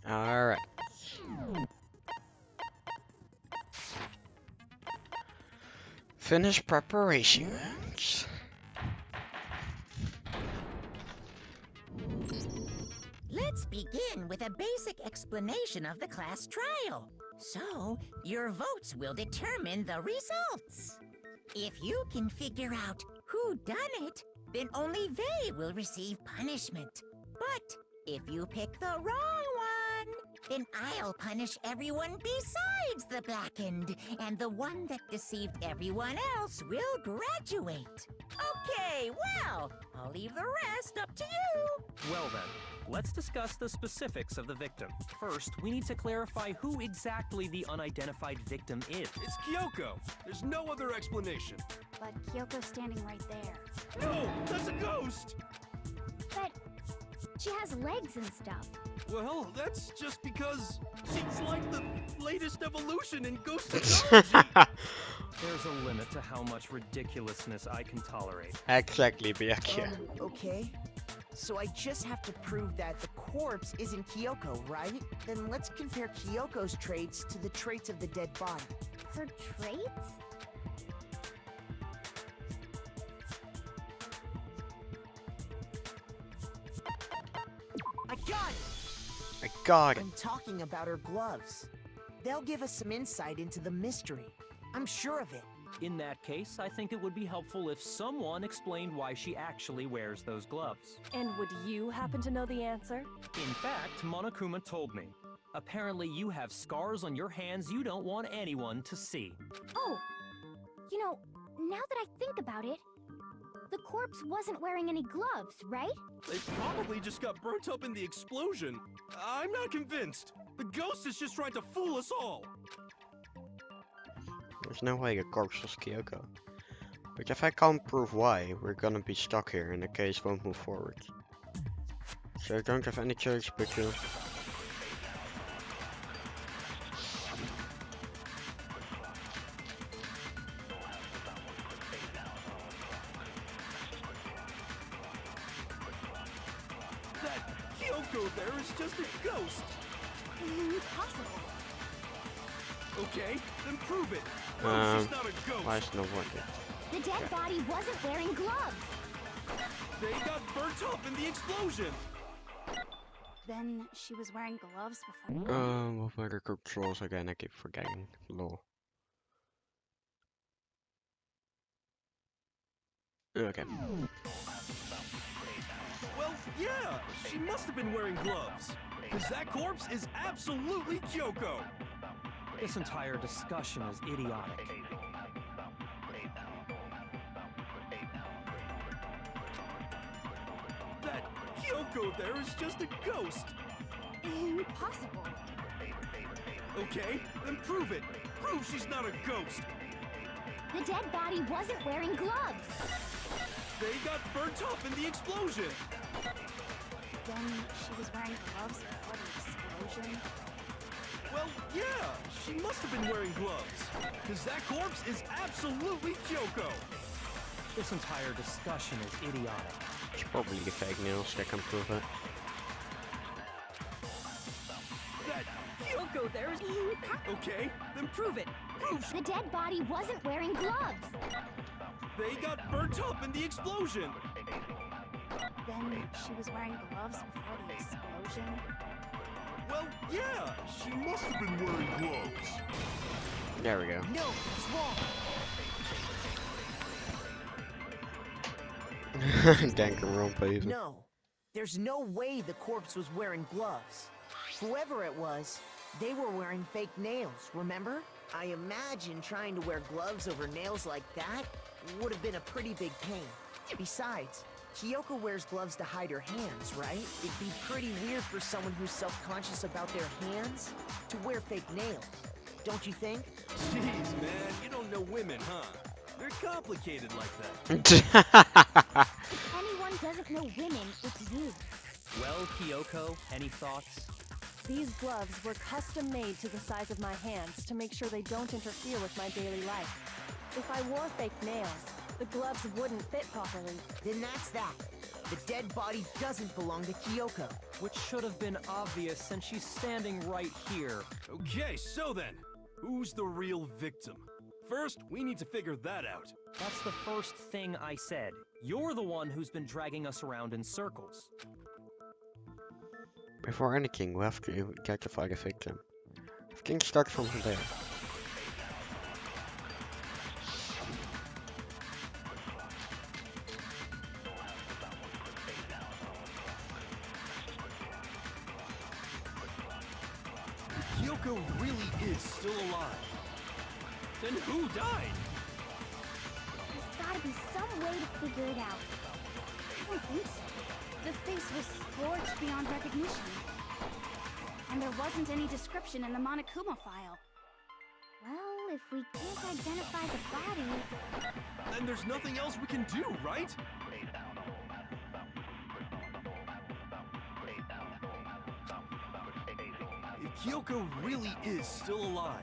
Alright. Finish preparations. Let's begin with a basic explanation of the class trial. So, your votes will determine the results. If you can figure out who done it, then only they will receive punishment. But if you pick the wrong one, then I'll punish everyone besides the blackened, and the one that deceived everyone else will graduate. Okay, well, I'll leave the rest up to you. Well then, let's discuss the specifics of the victim. First, we need to clarify who exactly the unidentified victim is. It's Kyoko. There's no other explanation. But Kyoko's standing right there. No, that's a ghost! But she has legs and stuff. Well, that's just because she's like the latest evolution in ghost technology. There's a limit to how much ridiculousness I can tolerate. Exactly, Byakuya. Okay. So I just have to prove that the corpse isn't Kyoko, right? Then let's compare Kyoko's traits to the traits of the dead body. Her traits? I got it! I got it. I'm talking about her gloves. They'll give us some insight into the mystery. I'm sure of it. In that case, I think it would be helpful if someone explained why she actually wears those gloves. And would you happen to know the answer? In fact, Monokuma told me. Apparently you have scars on your hands you don't want anyone to see. Oh! You know, now that I think about it, the corpse wasn't wearing any gloves, right? They probably just got burnt up in the explosion. I'm not convinced. The ghost is just trying to fool us all. There's no way a corpse was Kyoko. But if I can't prove why, we're gonna be stuck here and the case won't move forward. So I don't have any choice but to... That Kyoko there is just a ghost. Impossible. Okay, then prove it. Prove she's not a ghost. Why is it not working? The dead body wasn't wearing gloves. They got burnt up in the explosion. Then she was wearing gloves before. What were the controls again? I keep forgetting. Lol. Okay. Well, yeah, she must have been wearing gloves. Because that corpse is absolutely Kyoko. This entire discussion is idiotic. That Kyoko there is just a ghost. Impossible. Okay, then prove it. Prove she's not a ghost. The dead body wasn't wearing gloves. They got burnt up in the explosion. Then she was wearing gloves before the explosion. Well, yeah, she must have been wearing gloves. Because that corpse is absolutely Kyoko. This entire discussion is idiotic. It's probably the fake news that can prove it. That Kyoko, there's... Okay, then prove it. Prove The dead body wasn't wearing gloves. they got burnt up in the explosion. Then she was wearing gloves before the explosion. Well, yeah, she must have been wearing gloves. There we go. No, it's wrong. Danganronpa even. No, there's no way the corpse was wearing gloves. Whoever it was, they were wearing fake nails, remember? I imagine trying to wear gloves over nails like that would have been a pretty big pain. Besides, Kyoko wears gloves to hide her hands, right? It'd be pretty weird for someone who's self-conscious about their hands to wear fake nails, don't you think? Jeez, man, you don't know women, huh? They're complicated like that. If anyone doesn't know women, it's you. Well, Kyoko, any thoughts? These gloves were custom made to the size of my hands to make sure they don't interfere with my daily life. If I wore fake nails, the gloves wouldn't fit properly. Then that's that. The dead body doesn't belong to Kyoko. Which should have been obvious since she's standing right here. Okay, so then, who's the real victim? First, we need to figure that out. That's the first thing I said. You're the one who's been dragging us around in circles. Before anything, we have to identify the victim. Everything starts from there. Kyoko really is still alive. Then who died? There's gotta be some way to figure it out. I don't think so. The face was scorched beyond recognition. And there wasn't any description in the Monokuma file. Well, if we can't identify the body... Then there's nothing else we can do, right? If Kyoko really is still alive,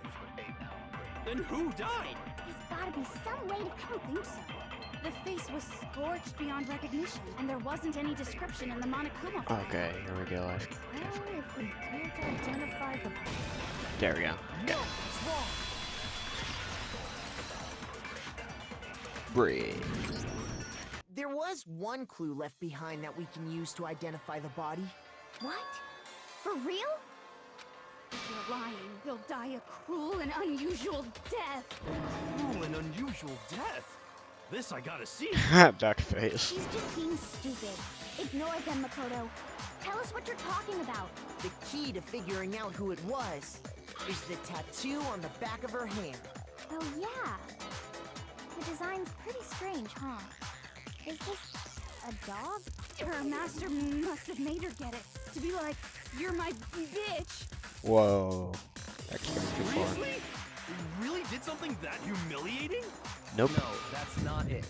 then who died? There's gotta be some way to... I don't think so. The face was scorched beyond recognition, and there wasn't any description in the Monokuma file. Okay, here we go. Let's... Well, if we can't identify the... There we go. No, it's wrong. Breathe. There was one clue left behind that we can use to identify the body. What? For real? If you're lying, you'll die a cruel and unusual death. Cruel and unusual death. This I gotta see. That face. She's just being stupid. Ignore them, Makoto. Tell us what you're talking about. The key to figuring out who it was is the tattoo on the back of her hand. Oh, yeah. The design's pretty strange, huh? Is this a dog? Her master must have made her get it. To be like, you're my bitch. Whoa. That's going too far. Seriously? They really did something that humiliating? Nope. No, that's not it.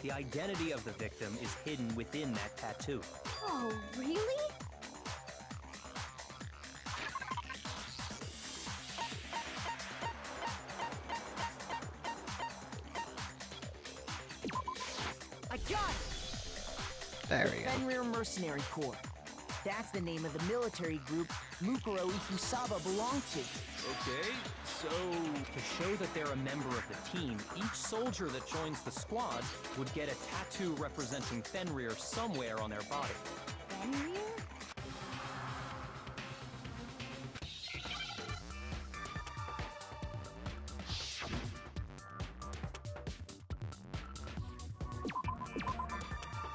The identity of the victim is hidden within that tattoo. Oh, really? I got it! There we go. Fenrir Mercenary Corps. That's the name of the military group Mukuro Ikusaba belonged to. Okay, so... To show that they're a member of the team, each soldier that joins the squad would get a tattoo representing Fenrir somewhere on their body. Fenrir?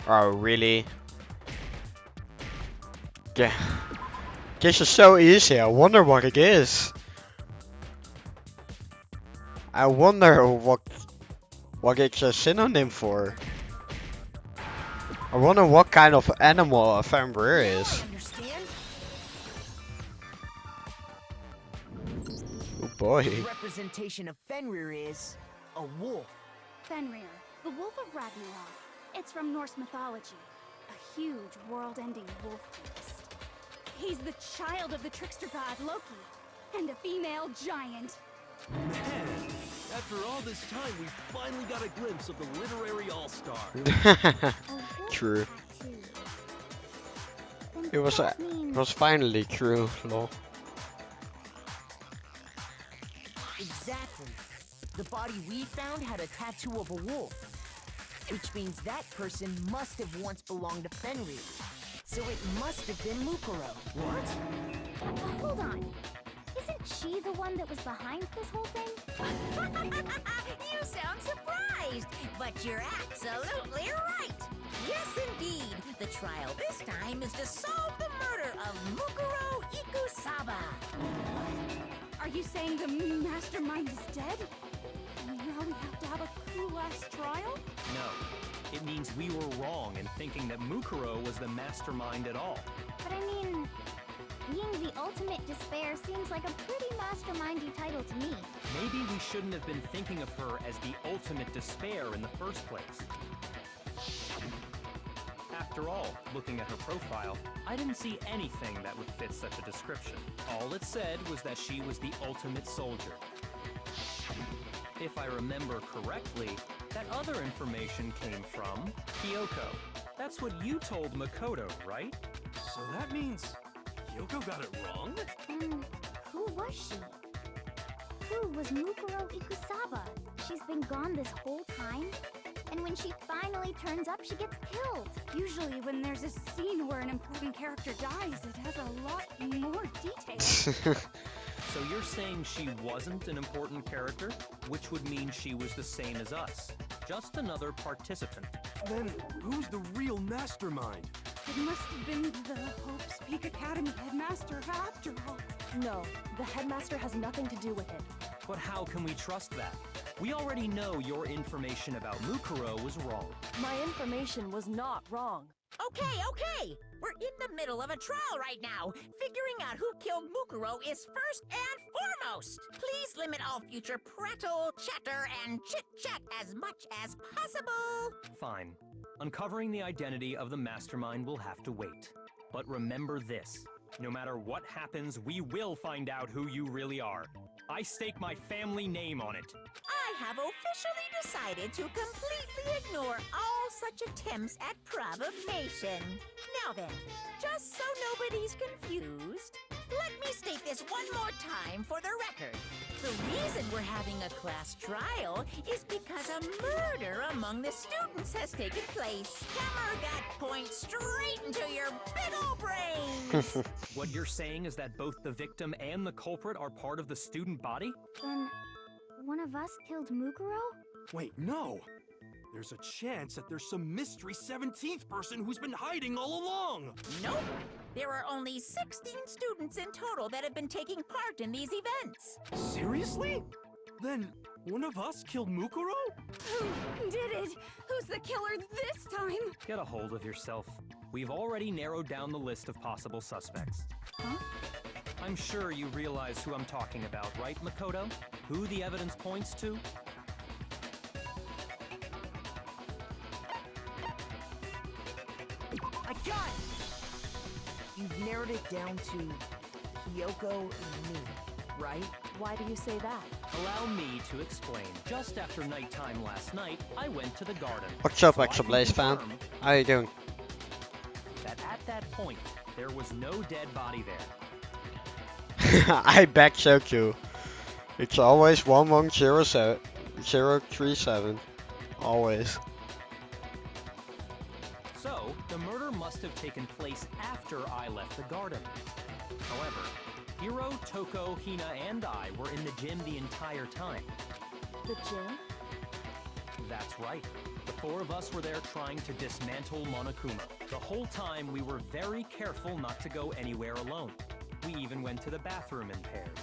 Oh, really? Yeah. This is so easy. I wonder what it is. I wonder what it's a synonym for. I wonder what kind of animal a Fenrir is. Understand? Oh boy. The representation of Fenrir is a wolf. Fenrir, the Wolf of Ragnarok. It's from Norse mythology. A huge, world-ending wolf beast. He's the child of the trickster god Loki, and a female giant. Man, after all this time, we finally got a glimpse of the literary all-star. A wolf True. tattoo. Then It was that it means was finally true, lol. Exactly. The body we found had a tattoo of a wolf. which means that person must have once belonged to Fenrir. So it must have been Mukuro. What? Hold on. Isn't she the one that was behind this whole thing? You sound surprised, but you're absolutely right. Yes, indeed. The trial this time is to solve the murder of Mukuro Ikusaba. Are you saying the mastermind is dead? And now we have to have a cool last trial? No. It means we were wrong in thinking that Mukuro was the mastermind at all. But I mean, being the ultimate despair seems like a pretty mastermindy title to me. Maybe we shouldn't have been thinking of her as the ultimate despair in the first place. After all, looking at her profile, I didn't see anything that would fit such a description. All it said was that she was the ultimate soldier. If I remember correctly, that other information came from Kyoko. That's what you told Makoto, right? So that means Kyoko got it wrong? Who was she? Who was Mukuro Ikusaba? She's been gone this whole time? And when she finally turns up, she gets killed. Usually when there's a scene where an important character dies, it has a lot more detail. So you're saying she wasn't an important character? Which would mean she was the same as us. Just another participant. Then who's the real mastermind? It must have been the Hope's Peak Academy headmaster after all. No, the headmaster has nothing to do with it. But how can we trust that? We already know your information about Mukuro was wrong. My information was not wrong. Okay. We're in the middle of a trial right now. Figuring out who killed Mukuro is first and foremost. Please limit all future prattle, chatter, and chit-chat as much as possible. Fine. Uncovering the identity of the mastermind will have to wait. But remember this. No matter what happens, we will find out who you really are. I stake my family name on it. I have officially decided to completely ignore all such attempts at provocation. Now then, just so nobody's confused, let me state this one more time for the record. The reason we're having a class trial is because a murder among the students has taken place. Hammer that point straight into your big ol' brains! What you're saying is that both the victim and the culprit are part of the student body? Then, one of us killed Mukuro? Wait, no! There's a chance that there's some mystery 17th person who's been hiding all along! Nope! There are only 16 students in total that have been taking part in these events. Seriously? Then one of us killed Mukuro? Who did it? Who's the killer this time? Get a hold of yourself. We've already narrowed down the list of possible suspects. Huh? I'm sure you realize who I'm talking about, right, Makoto? Who the evidence points to? I got it! You've narrowed it down to Kyoko and me, right? Why do you say that? Allow me to explain. Just after nighttime last night, I went to the garden. What's up, So I Extra can Blaze fan? confirm How you doing? that at that point, there was no dead body there. I bet so too. It's always 1107037. Always. So, the murder must have taken place after I left the garden. However, Hiro, Toko, Hina, and I were in the gym the entire time. The gym? That's right. The four of us were there trying to dismantle Monokuma. The whole time we were very careful not to go anywhere alone. We even went to the bathroom in pairs.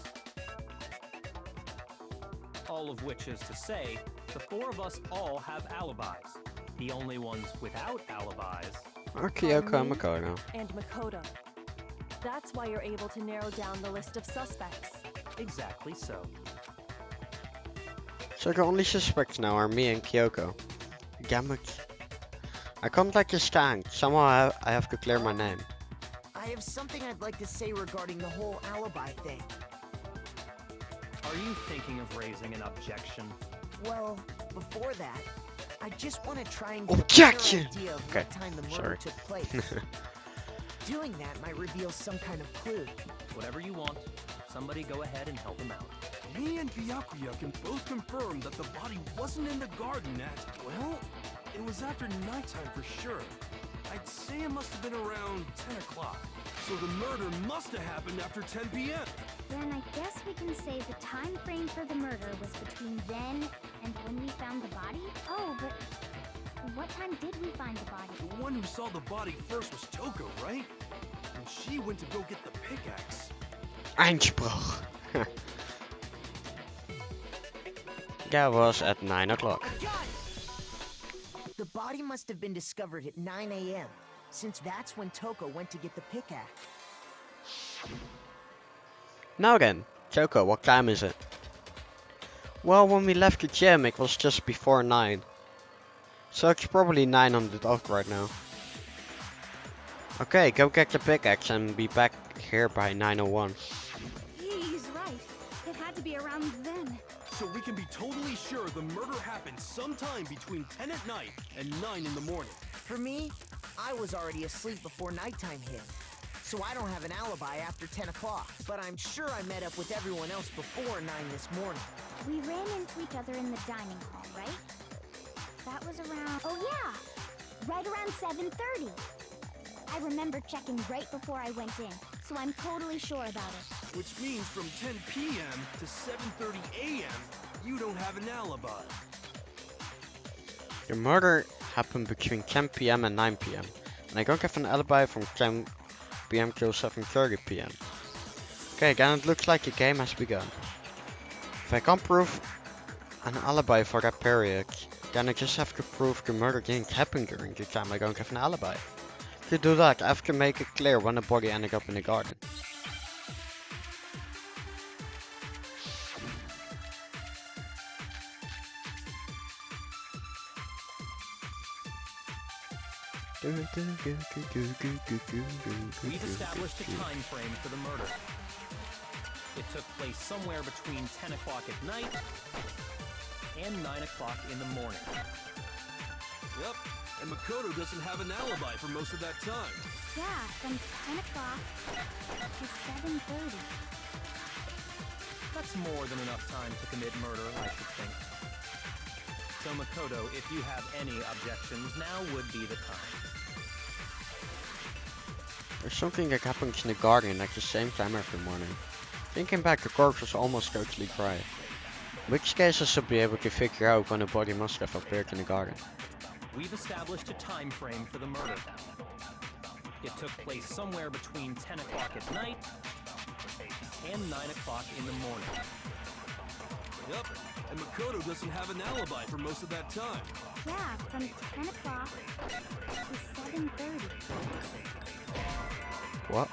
All of which is to say, the four of us all have alibis. The only ones without alibis Or Kyoko and me? Makoto. And Makoto. That's why you're able to narrow down the list of suspects. exactly so. So the only suspects now are me and Kyoko. Damn it. I can't like this tank. Somehow I have to clear my name. I have something I'd like to say regarding the whole alibi thing. Are you thinking of raising an objection? Well, before that, I just want to try and get Objection! a clear idea of Okay, what time the murder sorry. took place. Doing that might reveal some kind of clue. Whatever you want. Somebody go ahead and help him out. Me and Byakuya can both confirm that the body wasn't in the garden at, well, It was after nighttime for sure. I'd say it must have been around 10 o'clock. So the murder must have happened after 10 p.m. Then I guess we can say the time frame for the murder was between then and when we found the body? Oh, but what time did we find the body? The one who saw the body first was Toko, right? And she went to go get the pickaxe. Eindspruch. That was at 9 o'clock. I got it! The body must have been discovered at 9 a.m., since that's when Toko went to get the pickaxe. Now then, Choco, what time is it? Well, when we left the gym, it was just before 9. So it's probably 9 on the dot right now. Okay, go get the pickaxe and be back here by 9:01. He's right. It had to be around then. So we can be totally sure the murder happened sometime between 10 at night and 9 in the morning. For me, I was already asleep before nighttime hit, so I don't have an alibi after 10 o'clock. But I'm sure I met up with everyone else before 9 this morning. We ran into each other in the dining hall, right? That was around... Oh yeah! Right around 7:30. I remember checking right before I went in, so I'm totally sure about it. Which means from 10 p.m. to 7:30 a.m., you don't have an alibi. The murder happened between 10 p.m. and 9 p.m. And I don't have an alibi from 10 p.m. till 7:30 p.m. Okay, then it looks like the game has begun. If I can't prove an alibi for that period, then I just have to prove the murder didn't happen during the time I don't have an alibi. To do that, I have to make it clear when the body ended up in the garden. We've established a time frame for the murder. It took place somewhere between 10 o'clock at night and 9 o'clock in the morning. Yep, and Makoto doesn't have an alibi for most of that time. Yeah, from 10 o'clock to 7:30. That's more than enough time to commit murder, I should think. So Makoto, if you have any objections, now would be the time. There's something that happens in the garden at the same time every morning. Thinking back, the corpse was almost totally dry. In which case I should be able to figure out when the body must have appeared in the garden. We've established a time frame for the murder. It took place somewhere between 10 o'clock at night and 9 o'clock in the morning. Yep, and Makoto doesn't have an alibi for most of that time. Yeah, from 10 o'clock to 7:30. What?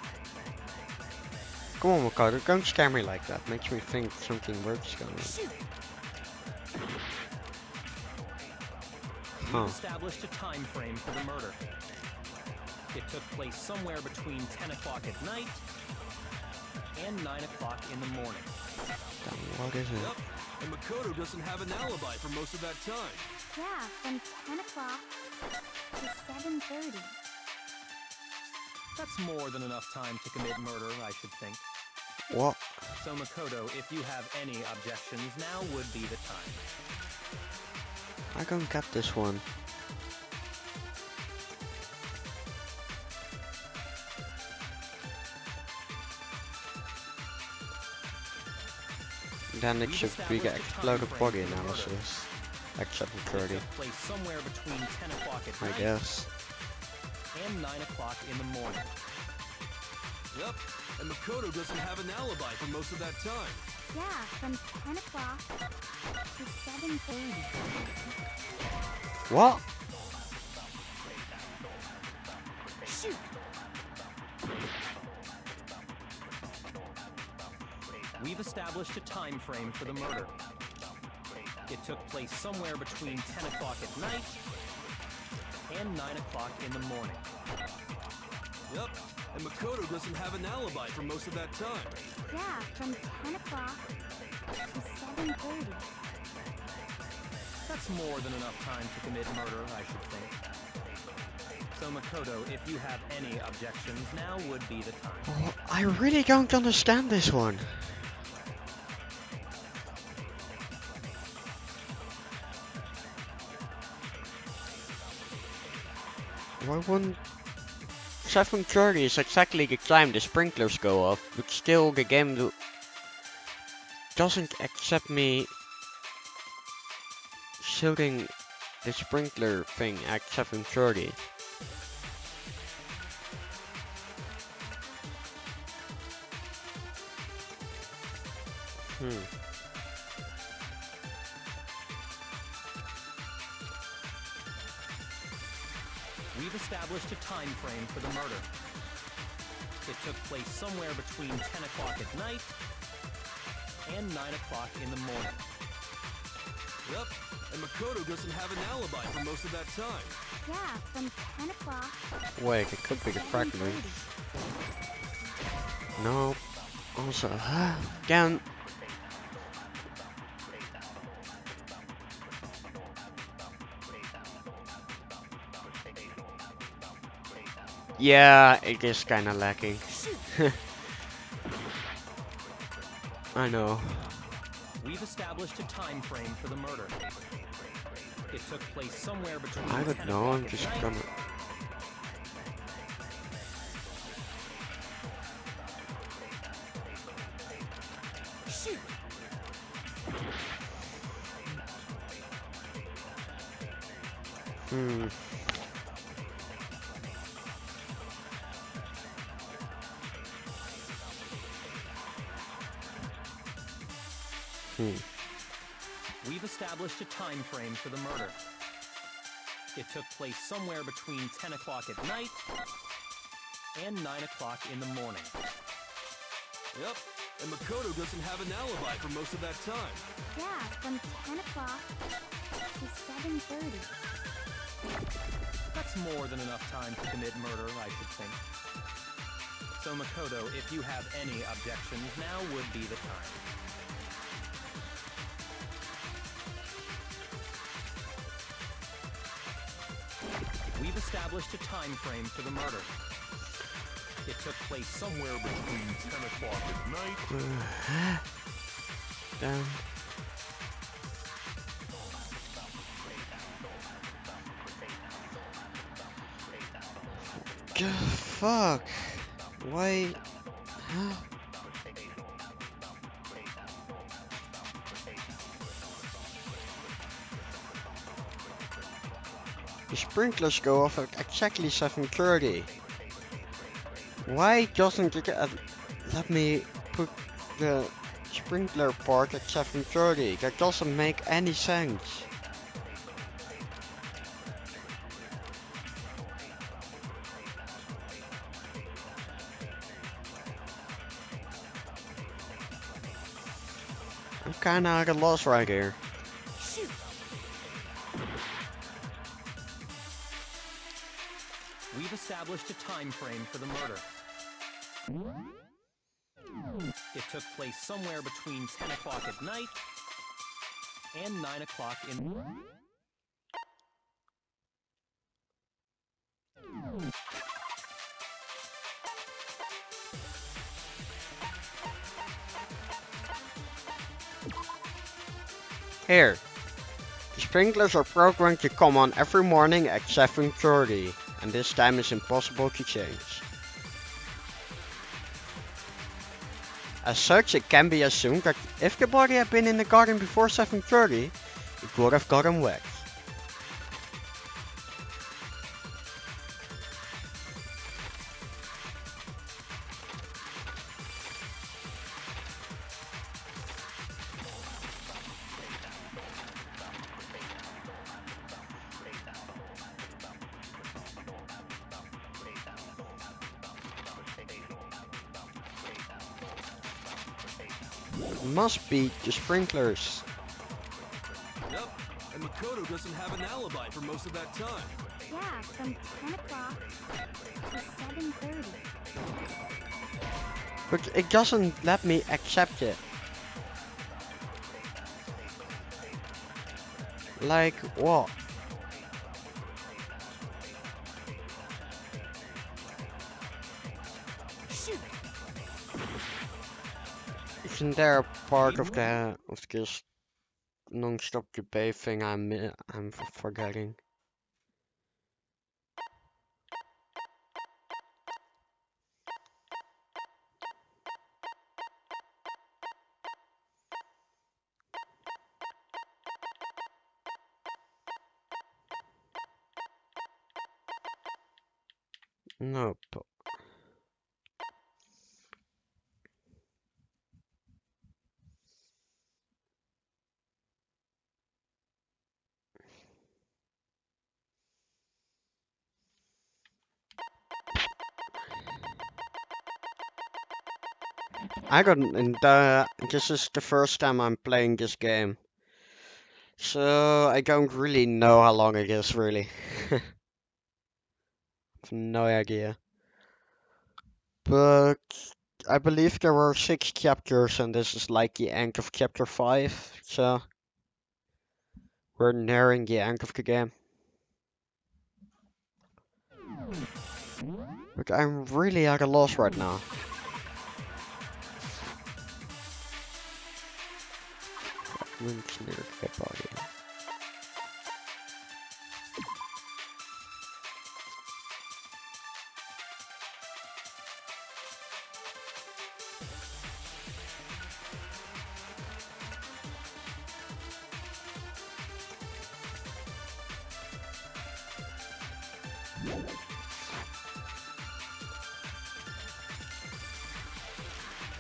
Come on, Makoto, don't scare me like that. Makes me think something weird's going on. We've established a time frame for the murder. It took place somewhere between 10 o'clock at night and 9 o'clock in the morning. What is it? Yep, and Makoto doesn't have an alibi for most of that time. Yeah, from 10 o'clock to 7:30. That's more than enough time to commit murder, I should think. What? So Makoto, if you have any objections, now would be the time. I don't get this one. Then it should be the exploded body analysis. At 7:30. It took place somewhere between 10 o'clock at I night guess. and 9 o'clock in the morning. Yep, and Makoto doesn't have an alibi for most of that time. Yeah, from 10 o'clock to 7:30. What? Shoot! We've established a time frame for the murder. It took place somewhere between 10 o'clock at night and 9 o'clock in the morning. Yep, and Makoto doesn't have an alibi for most of that time. Yeah, from 10 o'clock to 7:30. That's more than enough time to commit murder, I should think. So Makoto, if you have any objections, now would be the time. Oh, I really don't understand this one. Why wouldn't 7:30 is exactly the time the sprinklers go off, but still the game doesn't accept me shooting the sprinkler thing at 7:30. We've established a time frame for the murder. It took place somewhere between 10 o'clock at night and 9 o'clock in the morning. Yep, and Makoto doesn't have an alibi for most of that time. Yeah, from 10 o'clock. Wait, it could be the fragment. No. Also, again. Yeah, it is kinda lacking. I know. We've established a time frame for the murder. It took place somewhere between I don't 10 know, I'm o'clock just at night gonna... Shoot! Hmm. We've established a time frame for the murder. It took place somewhere between 10 o'clock at night and 9 o'clock in the morning. Yep, and Makoto doesn't have an alibi for most of that time. Yeah, from 10 o'clock to 7:30. That's more than enough time to commit murder, I should think. So Makoto, if you have any objections, now would be the time. We've established a time frame for the murder. It took place somewhere between 10 o'clock at night Damn. Fuck. Why? Huh? The sprinklers go off at exactly 7:30. Why doesn't it let me put the sprinkler part at 7:30? That doesn't make any sense. I'm kinda at a loss right here. Shoot! We've established a time frame for the murder. It took place somewhere between 10 o'clock at night and 9 o'clock in... Here. The sprinklers are programmed to come on every morning at 7:30, and this time is impossible to change. As such, it can be assumed that if the body had been in the garden before 7:30, it would have gotten wet. It must be the sprinklers. Yep, and Makoto doesn't have an alibi for most of that time. Yeah, from 10 o'clock to 7:30. But it doesn't let me accept it. Like what? Shoot! Isn't there a part of this non-stop debate thing I'm forgetting? Nope. I got and this is the first time I'm playing this game, so I don't really know how long it is really. Have no idea. But I believe there were 6 chapters, and this is like the end of chapter 5, so we're nearing the end of the game. But I'm really at a loss right now. Fragments near the dead body.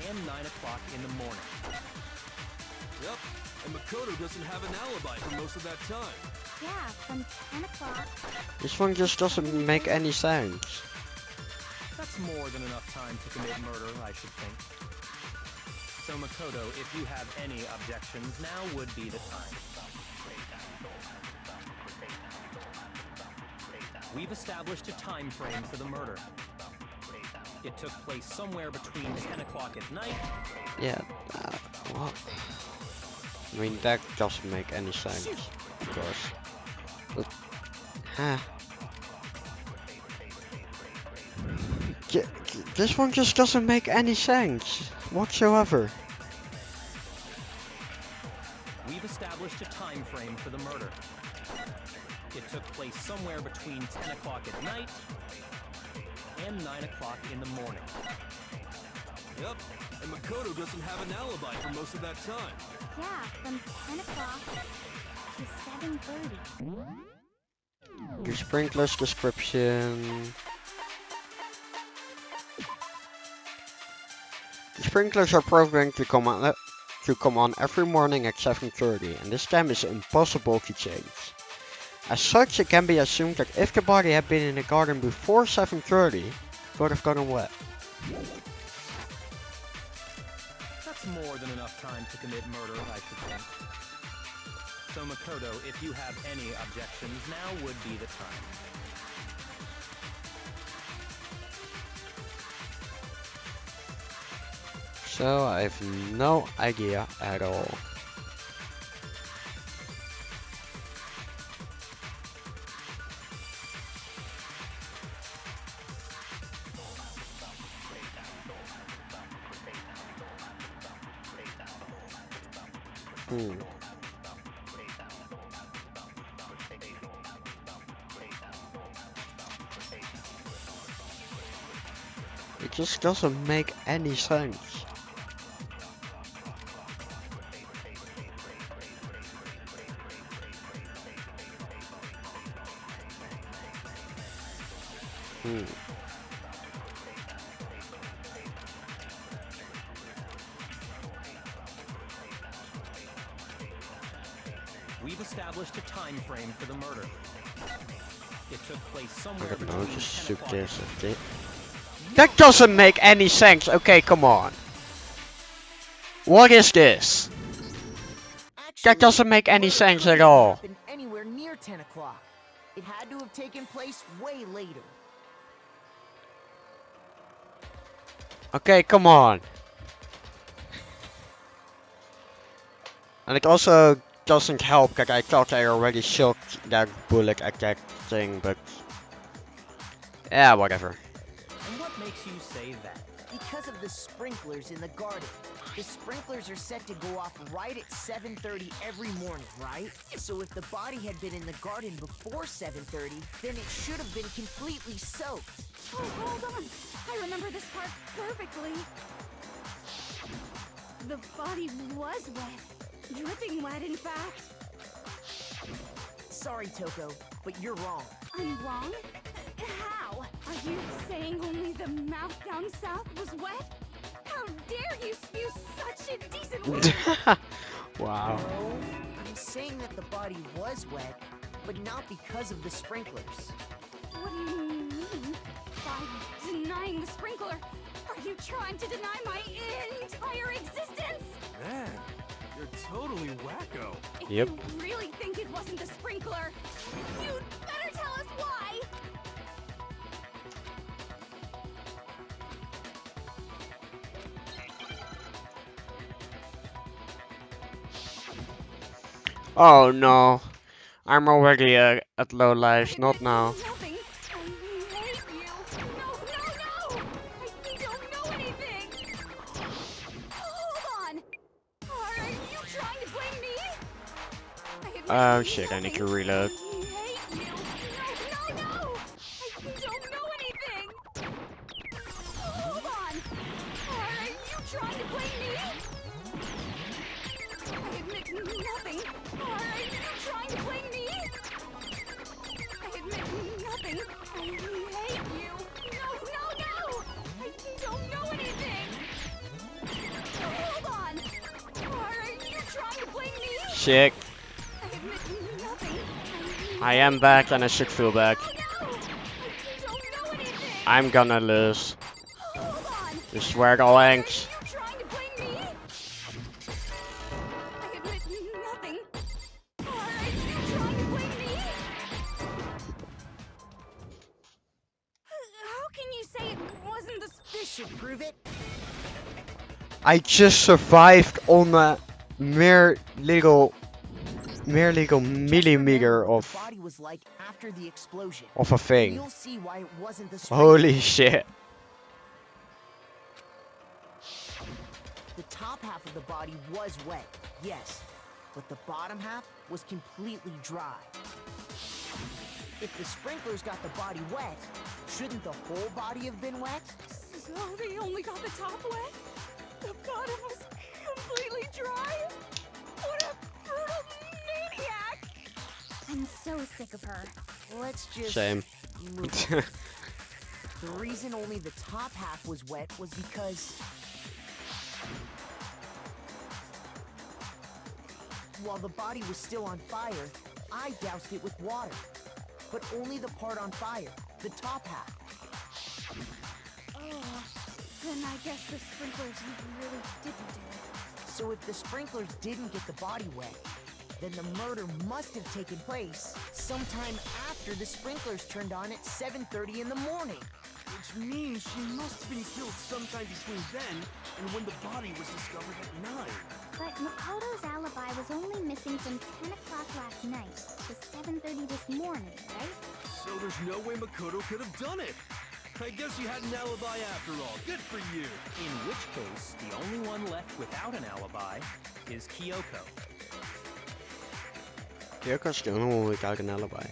And 9 o'clock in the morning. Yep, and Makoto doesn't have an alibi for most of that time. Yeah, from 10 o'clock. This one just doesn't make any sense. That's more than enough time to commit murder, I should think. So Makoto, if you have any objections, now would be the time. We've established a time frame for the murder. It took place somewhere between 10 o'clock at night. Yeah, what? I mean, that doesn't make any sense, of course. But, this one just doesn't make any sense whatsoever. We've established a time frame for the murder. It took place somewhere between 10 o'clock at night and 9 o'clock in the morning. Yep, and Makoto doesn't have an alibi for most of that time. Yeah, from 10 o'clock to 7:30. The sprinkler's description. The sprinklers are programmed to come on every morning at 7:30, and this time is impossible to change. As such, it can be assumed that if the body had been in the garden before 7:30, it would have gotten wet. That's more than enough time to commit murder, I should think. So Makoto, if you have any objections, now would be the time. So I have no idea at all. It just doesn't make any sense. We've established a time frame for the murder. It took place I somewhere don't know, between just 10 shoot o'clock this at it. That doesn't make any sense. Okay, come on. What is this? That doesn't make any sense at all. Anywhere near 10 o'clock. It had to have taken place way later. Okay, come on. And it also doesn't help that I thought I already shot that bullet at that thing, but yeah, whatever. And what makes you say that? Because of the sprinklers in the garden. The sprinklers are set to go off right at 7:30 every morning, right? So if the body had been in the garden before 7:30, then it should have been completely soaked. Oh, hold on. I remember this part perfectly. The body was wet. Dripping wet, in fact. Sorry, Toko, but you're wrong. I'm wrong? How? I you saying only the mouth down south was wet? How dare you spew such indecent words? Wow. No, I'm saying that the body was wet, but not because of the sprinklers. What do you mean? By denying the sprinkler, are you trying to deny my entire existence? Man, you're totally wacko. If Yep. you really think it wasn't the sprinkler, you'd better tell us why! Oh no. I'm already at low lives, not now. Nothing. I hate you. No, no, no! I don't know anything! Hold on! Are you trying to blame me? I admit Oh shit, I need to nothing. reload. I hate you. No, no, no! I don't know anything! Hold on! Are you trying to blame me? I admit nothing. Are you trying to blame me? I admit nothing. I hate you. No, no, no! I don't know anything! Hold on! Are you trying to blame me? Sick. I admit nothing. I am back and I should feel back. No, no! I don't know anything! I'm gonna lose. Hold on! This is where it all ends. Are you trying to blame me? I admit nothing. Are you trying to blame me? How can you say it wasn't the This should prove it. I just survived on a mere little Just millimeter remember what of the body was like after the explosion. a And thing. you'll see why it wasn't the sprinkler. Holy shit. The top half of the body was wet, yes, but the bottom half was completely dry. If the sprinklers got the body wet, shouldn't the whole body have been wet? So they only got the top wet? The bottom was completely dry? What a brutal maniac! I'm so sick of her. Let's just Same. move on. The reason only the top half was wet was because while the body was still on fire, I doused it with water. But only the part on fire, the top half. Oh, then I guess the sprinklers really didn't do it. So if the sprinklers didn't get the body wet, then the murder must have taken place sometime after the sprinklers turned on at 7:30 in the morning. Which means she must have been killed sometime between then and when the body was discovered at 9. But Makoto's alibi was only missing from 10 o'clock last night to 7:30 this morning, right? So there's no way Makoto could have done it. I guess you had an alibi after all. Good for you. In which case, the only one left without an alibi is Kyoko. Kyoko's the only one without an alibi.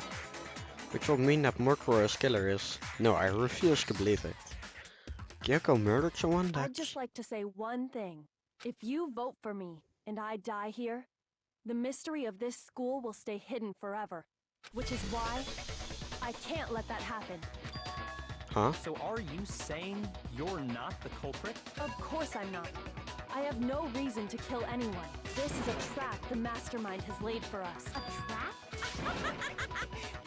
Which will mean that Murkuro's killer is... No, I refuse to believe it. Kyoko murdered someone? I'd That's... just like to say one thing. If you vote for me and I die here, the mystery of this school will stay hidden forever. Which is why I can't let that happen. Huh? So are you saying you're not the culprit? Of course I'm not. I have no reason to kill anyone. This is a trap the mastermind has laid for us. A trap?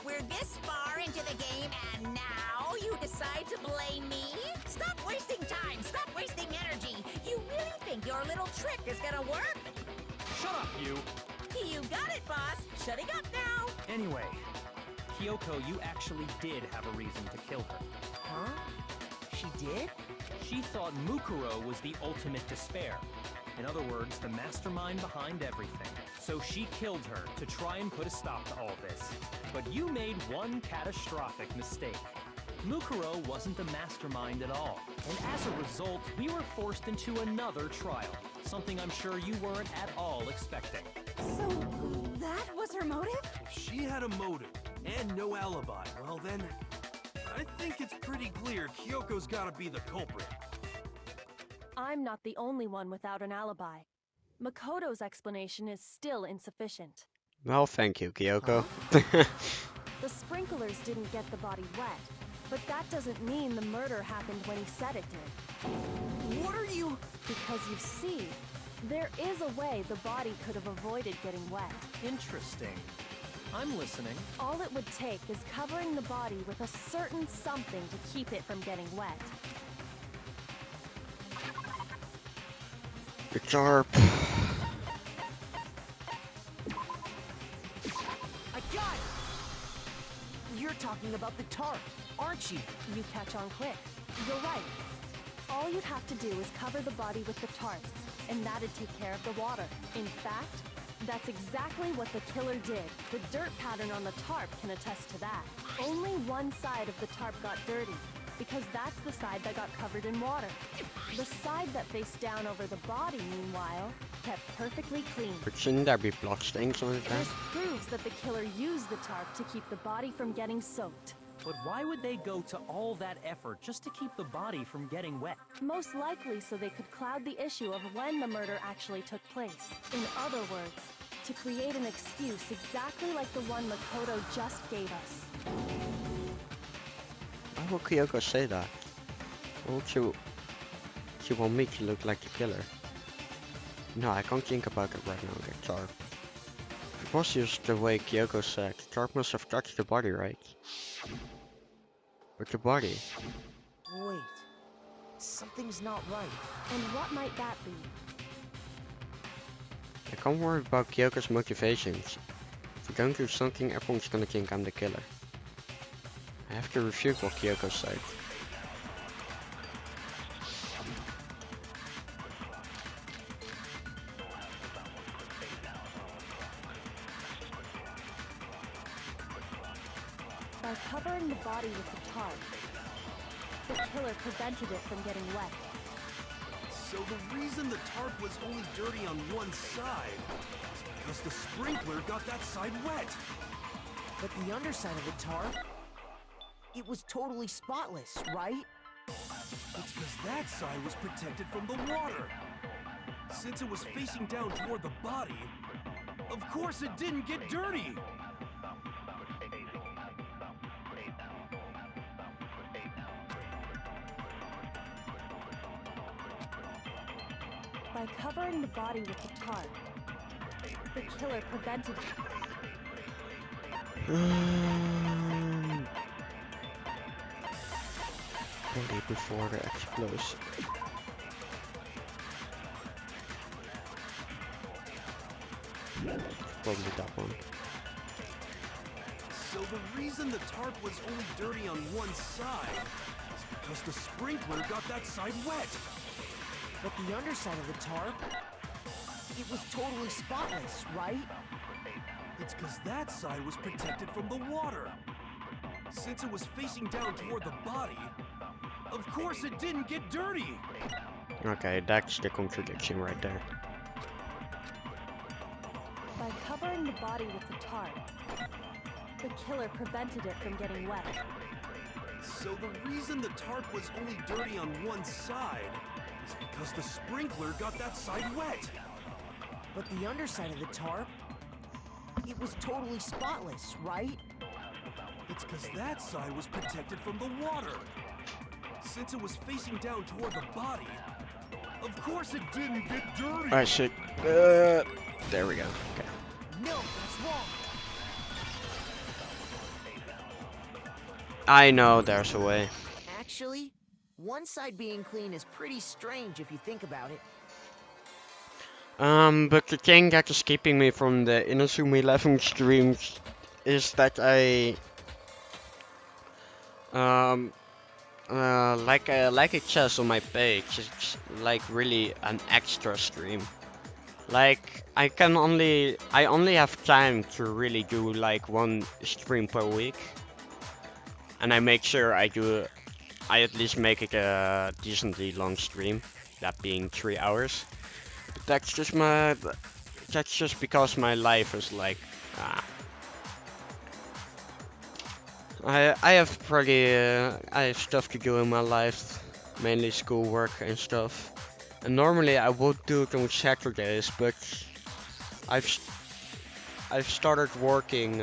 We're this far into the game, and now you decide to blame me? Stop wasting time! Stop wasting energy! You really think your little trick is gonna work? Shut up, you! You got it, boss! Shutting up now! Anyway, Kyoko, you actually did have a reason to kill her. Huh? She did? She thought Mukuro was the ultimate despair. In other words, the mastermind behind everything. So she killed her to try and put a stop to all this. But you made one catastrophic mistake. Mukuro wasn't the mastermind at all. And as a result, we were forced into another trial. Something I'm sure you weren't at all expecting. So, that was her motive? If she had a motive and no alibi, well then, I think it's pretty clear Kyoko's gotta be the culprit. I'm not the only one without an alibi. Makoto's explanation is still insufficient. Well, thank you, Kyoko. The sprinklers didn't get the body wet, But that doesn't mean the murder happened when he said it did. What are you... Because you see, there is a way the body could have avoided getting wet. Interesting. I'm listening. All it would take is covering the body with a certain something to keep it from getting wet. The tarp. I got it! You're talking about the tarp, aren't you? You catch on quick. You're right. All you'd have to do is cover the body with the tarp, and that'd take care of the water. In fact, that's exactly what the killer did. The dirt pattern on the tarp can attest to that. Only one side of the tarp got dirty, because that's the side that got covered in water. The side that faced down over the body, meanwhile, kept perfectly clean. But shouldn't there be blood stains on it then? This proves that the killer used the tarp to keep the body from getting soaked. But why would they go to all that effort just to keep the body from getting wet? Most likely so they could cloud the issue of when the murder actually took place. In other words, to create an excuse exactly like the one Makoto just gave us. Why would Kyoko say that? Why would she want me to look like the killer? No, I can't think about it right now, the tarp. If it was just the way Kyoko said, the tarp must have touched the body, right? But the body? Wait. Something's not right. And what might that be? I can't worry about Kyoko's motivations. If we don't do something, everyone's gonna think I'm the killer. I have to refute what Kyoko said. By covering the body with the tarp, the killer prevented it from getting wet. So the reason the tarp was only dirty on one side is because the sprinkler got that side wet. But the underside of the tarp, it was totally spotless, right? It's because that side was protected from the water. Since it was facing down toward the body, of course it didn't get dirty. By covering the body with the tarp, the killer prevented it. Body before the explosion. Probably that one. So the reason the tarp was only dirty on one side is because the sprinkler got that side wet. But the underside of the tarp, it was totally spotless, right? It's because that side was protected from the water. Since it was facing down toward the body, of course it didn't get dirty. Okay, that's the contradiction right there. By covering the body with the tarp, the killer prevented it from getting wet. So the reason the tarp was only dirty on one side is because the sprinkler got that side wet. But the underside of the tarp, it was totally spotless, right? It's because that side was protected from the water. Since it was facing down toward the body, of course it didn't get dirty. I see. There we go. Okay. No, that's wrong. I know there's a way. Actually, one side being clean is pretty strange if you think about it. But the thing that is keeping me from the Inazuma 11 streams is that I like it says on my page, it's like really an extra stream. Like I only have time to really do like one stream per week, and I make sure I at least make it a decently long stream, that being 3 hours. But that's just because my life is like, I have stuff to do in my life, mainly schoolwork and stuff. And normally I would do it on Saturdays, but I've started working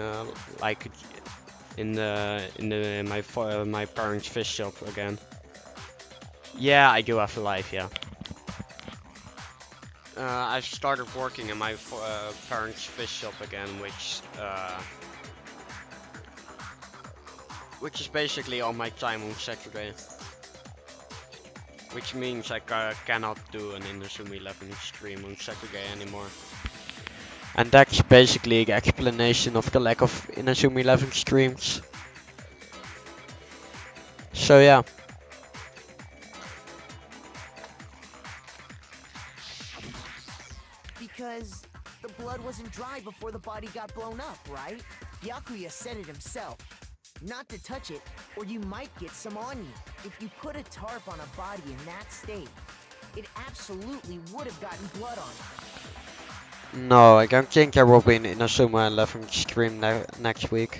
like in my parents' fish shop again. Yeah, I do have a life. Yeah. I've started working in my parents' fish shop again, which is basically all my time on Saturday. Which means I cannot do an Inazuma 11 stream on Saturday anymore. And that's basically the explanation of the lack of Inazuma 11 streams. So yeah. Because the blood wasn't dry before the body got blown up, right? Yakuya said it himself. Not to touch it, or you might get some on you. If you put a tarp on a body in that state, it absolutely would have gotten blood on it. No, I don't think there will be an Inazuma 11 stream next week.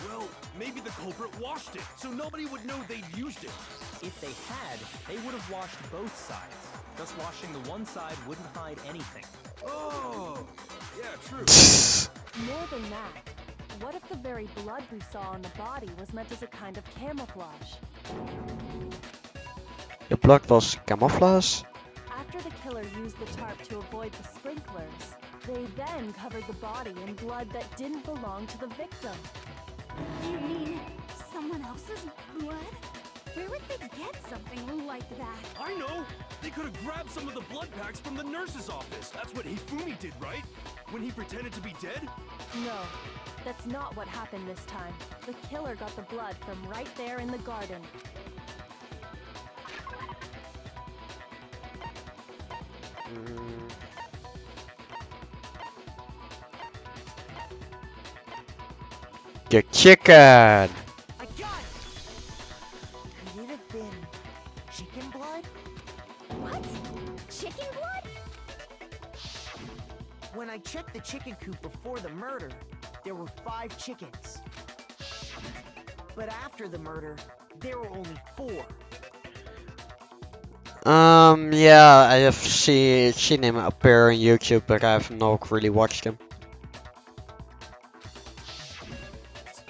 Well, maybe the culprit washed it, so nobody would know they'd used it. If they had, they would have washed both sides. Thus washing the one side wouldn't hide anything. Oh, yeah, true. More than that, what if the very blood we saw on the body was meant as a kind of camouflage? The blood was camouflage? After the killer used the tarp to avoid the sprinklers, they then covered the body in blood that didn't belong to the victim. You mean someone else's blood? Where would they get something like that? I know! They could have grabbed some of the blood packs from the nurse's office. That's what Hifumi did, right? When he pretended to be dead? No, that's not what happened this time. The killer got the blood from right there in the garden. The chicken! I got it! Could it have been chicken blood? What? Chicken blood? When I checked the chicken coop before the murder, there were 5 chickens. But after the murder, there were only 4. Yeah, I have seen him appear on YouTube, but I have not really watched him.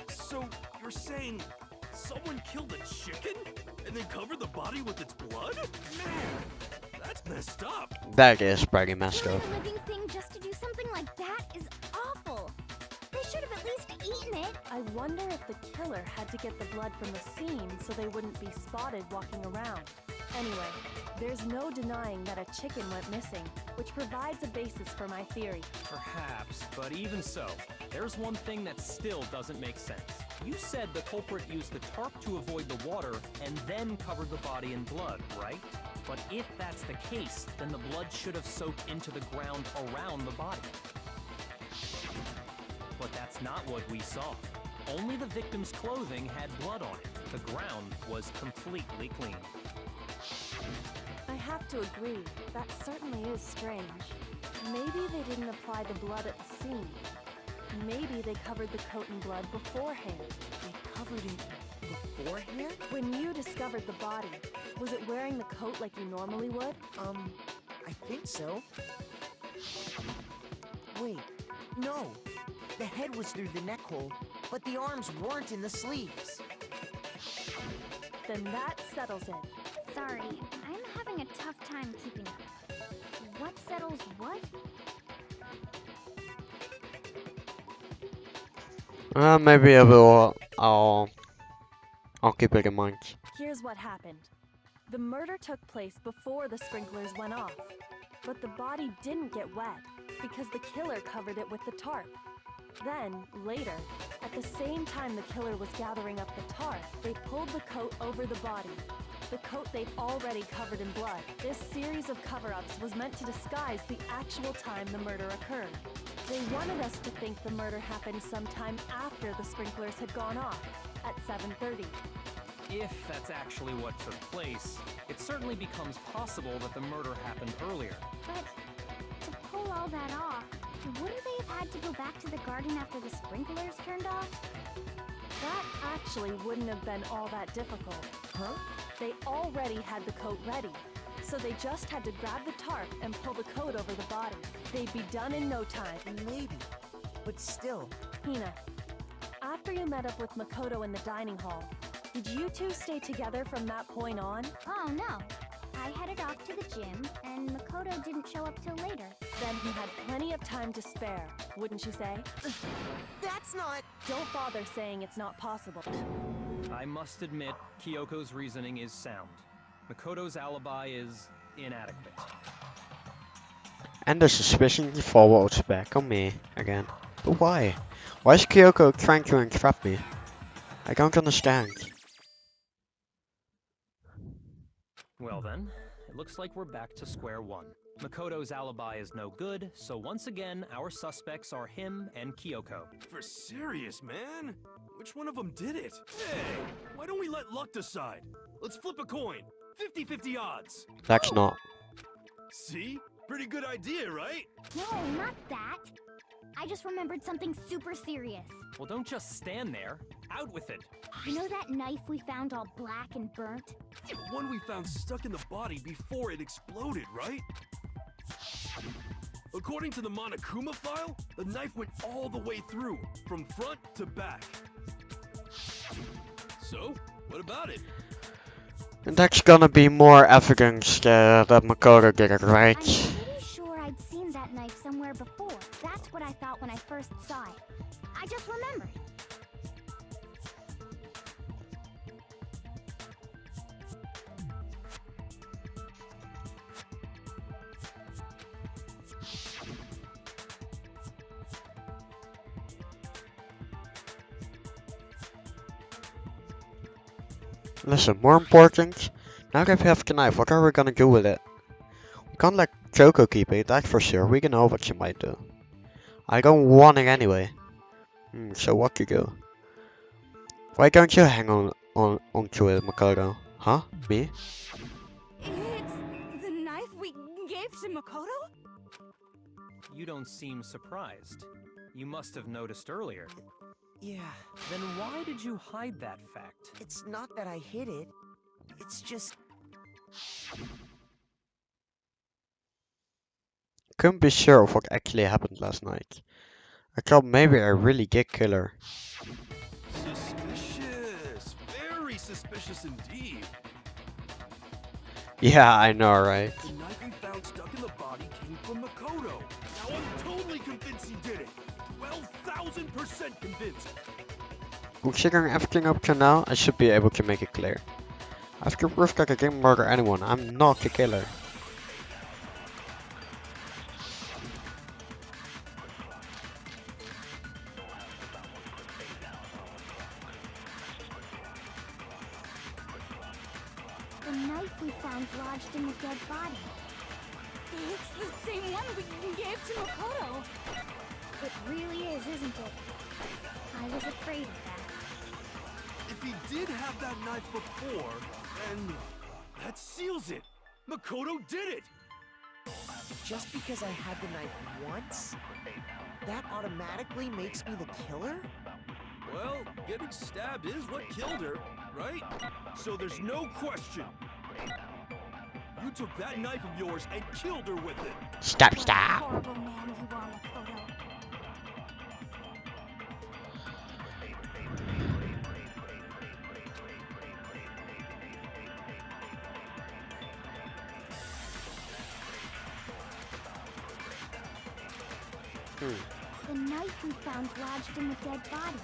So, you're saying someone killed a chicken and then covered the body with its blood? Man, that's messed up. That is pretty messed up. Killing a living thing just to do something like that is awful. They should have at least eaten it. I wonder if the killer had to get the blood from the scene so they wouldn't be spotted walking around. Anyway, there's no denying that a chicken went missing, which provides a basis for my theory. Perhaps, but even so, there's one thing that still doesn't make sense. You said the culprit used the tarp to avoid the water and then covered the body in blood, right? But if that's the case, then the blood should have soaked into the ground around the body. But that's not what we saw. Only the victim's clothing had blood on it. The ground was completely clean. I have to agree, that certainly is strange. Maybe they didn't apply the blood at the scene. Maybe they covered the coat in blood beforehand. They covered it beforehand? When you discovered the body, was it wearing the coat like you normally would? I think so. Wait, no. The head was through the neck hole, but the arms weren't in the sleeves. Then that settles it. Sorry, I'm having a tough time keeping up. What settles what? Maybe I will. I'll keep it in mind. Here's what happened. The murder took place before the sprinklers went off. But the body didn't get wet because the killer covered it with the tarp. Then, later, at the same time the killer was gathering up the tarp, they pulled the coat over the body. The coat they'd already covered in blood. This series of cover-ups was meant to disguise the actual time the murder occurred. They wanted us to think the murder happened sometime after the sprinklers had gone off, at 7:30. If that's actually what took place, it certainly becomes possible that the murder happened earlier. But to pull all that off, wouldn't they have had to go back to the garden after the sprinklers turned off? That actually wouldn't have been all that difficult. Huh? They already had the coat ready, So they just had to grab the tarp and pull the coat over the body. They'd be done in no time. Maybe. But still. Hina, after you met up with Makoto in the dining hall, did you two stay together from that point on? Oh no. I headed off to the gym, and Makoto didn't show up till later. Then he had plenty of time to spare, wouldn't you say? That's not... Don't bother saying it's not possible. I must admit, Kyoko's reasoning is sound. Makoto's alibi is inadequate. And the suspicion falls back on me again. But why? Why is Kyoko trying to entrap me? I don't understand. Well then, it looks like we're back to square one. Makoto's alibi is no good, so once again, our suspects are him and Kyoko. For serious, man? Which one of them did it? Hey, why don't we let luck decide? Let's flip a coin. 50-50 odds. That's not. See? Pretty good idea, right? No, not that. I just remembered something super serious. Well, don't just stand there. Out with it. You know that knife we found all black and burnt? The one we found stuck in the body before it exploded, right? According to the Monokuma file, the knife went all the way through, from front to back. So, what about it? And that's gonna be more evidence that Makoto did it, right? I'm pretty sure I'd seen that knife somewhere before. That's what I thought when I first saw it. I just remembered. Listen, more important, now that we have the knife, what are we gonna do with it? We can't let Kyoko keep it, that's for sure. We can know what she might do. I don't want it anyway. So what to do? Why don't you hang onto it, Makoto? Huh? Me? It's the knife we gave to Makoto? You don't seem surprised. You must have noticed earlier. Yeah, Then why did you hide that fact? it's not that I hid it. It's just... Couldn't be sure of what actually happened last night. I thought maybe I really did kill her. Suspicious. Very suspicious indeed. Yeah, I know, right? The knife we found stuck in the body came from Makoto. Now I'm totally convinced he did it. 12,000% convinced. Considering everything up to now, I should be able to make it clear. After proof that I didn't murder anyone, I'm not the killer. The knife we found lodged in the dead body. It's the same one we gave to Makoto. It really is, isn't it? I was afraid of that. If he did have that knife before, then that seals it. Makoto did it. Just because I had the knife once, that automatically makes me the killer? Well, getting stabbed is what killed her, right? So there's no question. You took that knife of yours and killed her with it. Stop, What a stop! horrible man you are, Makoto. The knife we found lodged in the dead body.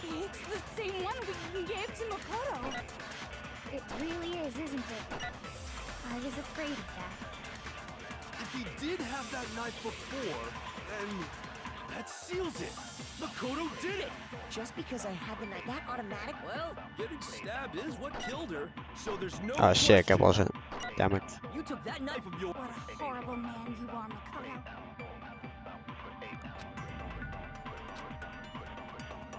It's the same one we gave to Makoto. It really is, isn't it? I was afraid of that. If he did have that knife before, then that seals it. Makoto did it. Just because I had the knife, that automatic? Well, getting stabbed is what killed her. So there's no Oh shit, that question. wasn't. Damn it. You took that knife of yours. What a horrible man you are, Makoto.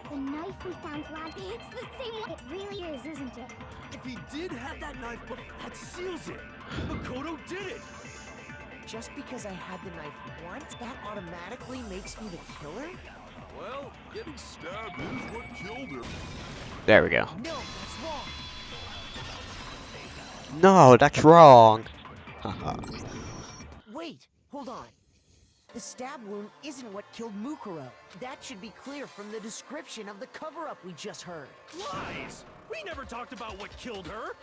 The knife we found lodged. It's the same one. It really is, isn't it? If he did have that knife before, that seals it. Makoto did it. Just because I had the knife once, that automatically makes me the killer? Well, getting stabbed is what killed her. There we go. No, that's wrong. No, that's wrong. Haha. Wait, hold on. The stab wound isn't what killed Mukuro. That should be clear from the description of the cover-up we just heard. Lies! We never talked about what killed her!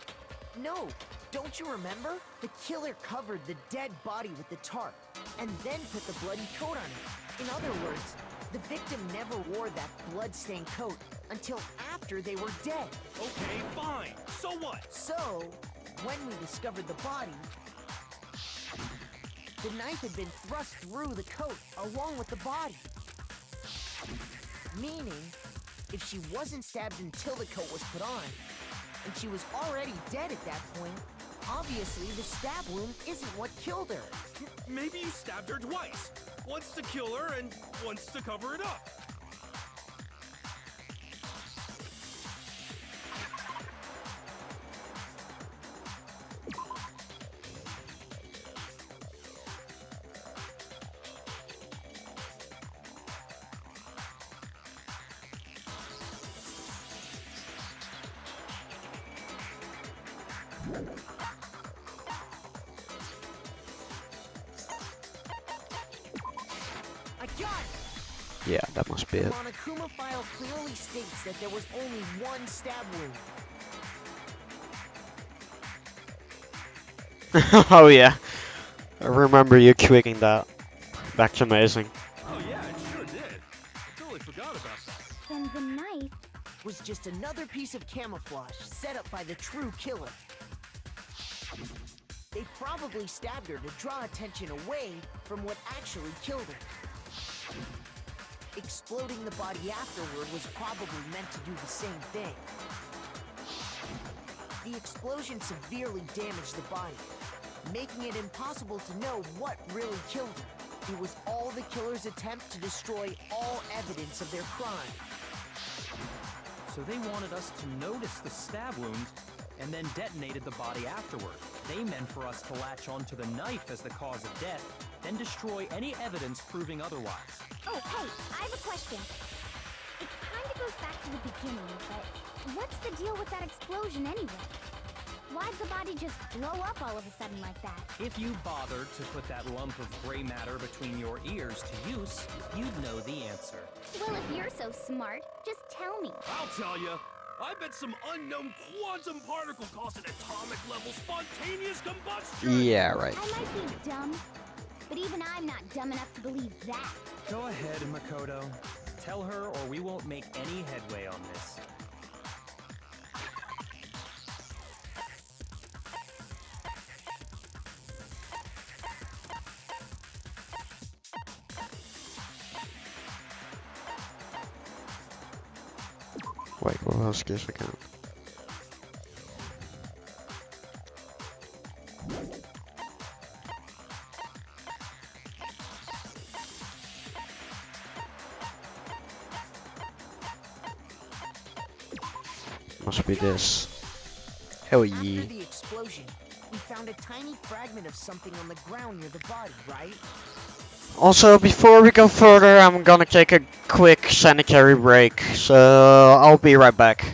No, don't you remember? The killer covered the dead body with the tarp, and then put the bloody coat on it. In other words, the victim never wore that blood-stained coat until after they were dead. Okay, fine. So what? So, when we discovered the body, the knife had been thrust through the coat along with the body. Meaning, if she wasn't stabbed until the coat was put on, and she was already dead at that point, obviously the stab wound isn't what killed her. Maybe you stabbed her twice. Once to kill her and once to cover it up. I got it! Yeah, that must be The it. Monokuma file clearly states that there was only one stab wound. Oh yeah. I remember you tweaking that. That's amazing. Oh yeah, it sure did. I totally forgot about that. Then the knife. Was just another piece of camouflage set up by the true killer. They probably stabbed her to draw attention away from what actually killed her. Exploding the body afterward was probably meant to do the same thing. The explosion severely damaged the body, making it impossible to know what really killed her. It was all the killer's attempt to destroy all evidence of their crime. So they wanted us to notice the stab wound and then detonated the body afterward. They meant for us to latch onto the knife as the cause of death, then destroy any evidence proving otherwise. Oh, hey, I have a question. It kind of goes back to the beginning, but what's the deal with that explosion anyway? Why'd the body just blow up all of a sudden like that? If you bothered to put that lump of gray matter between your ears to use, you'd know the answer. Well, if you're so smart, just tell me. I'll tell you. I bet some unknown quantum particle caused an atomic level spontaneous combustion. Yeah, right. I might be dumb, but even I'm not dumb enough to believe that. Go ahead, Makoto. Tell her or we won't make any headway on this. Wait, what else gives again? Must be this. Hell After yeah. the explosion, we found a tiny fragment of something on the ground near the body, right? Also, before we go further, I'm gonna take a quick sanitary break, so I'll be right back.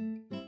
it.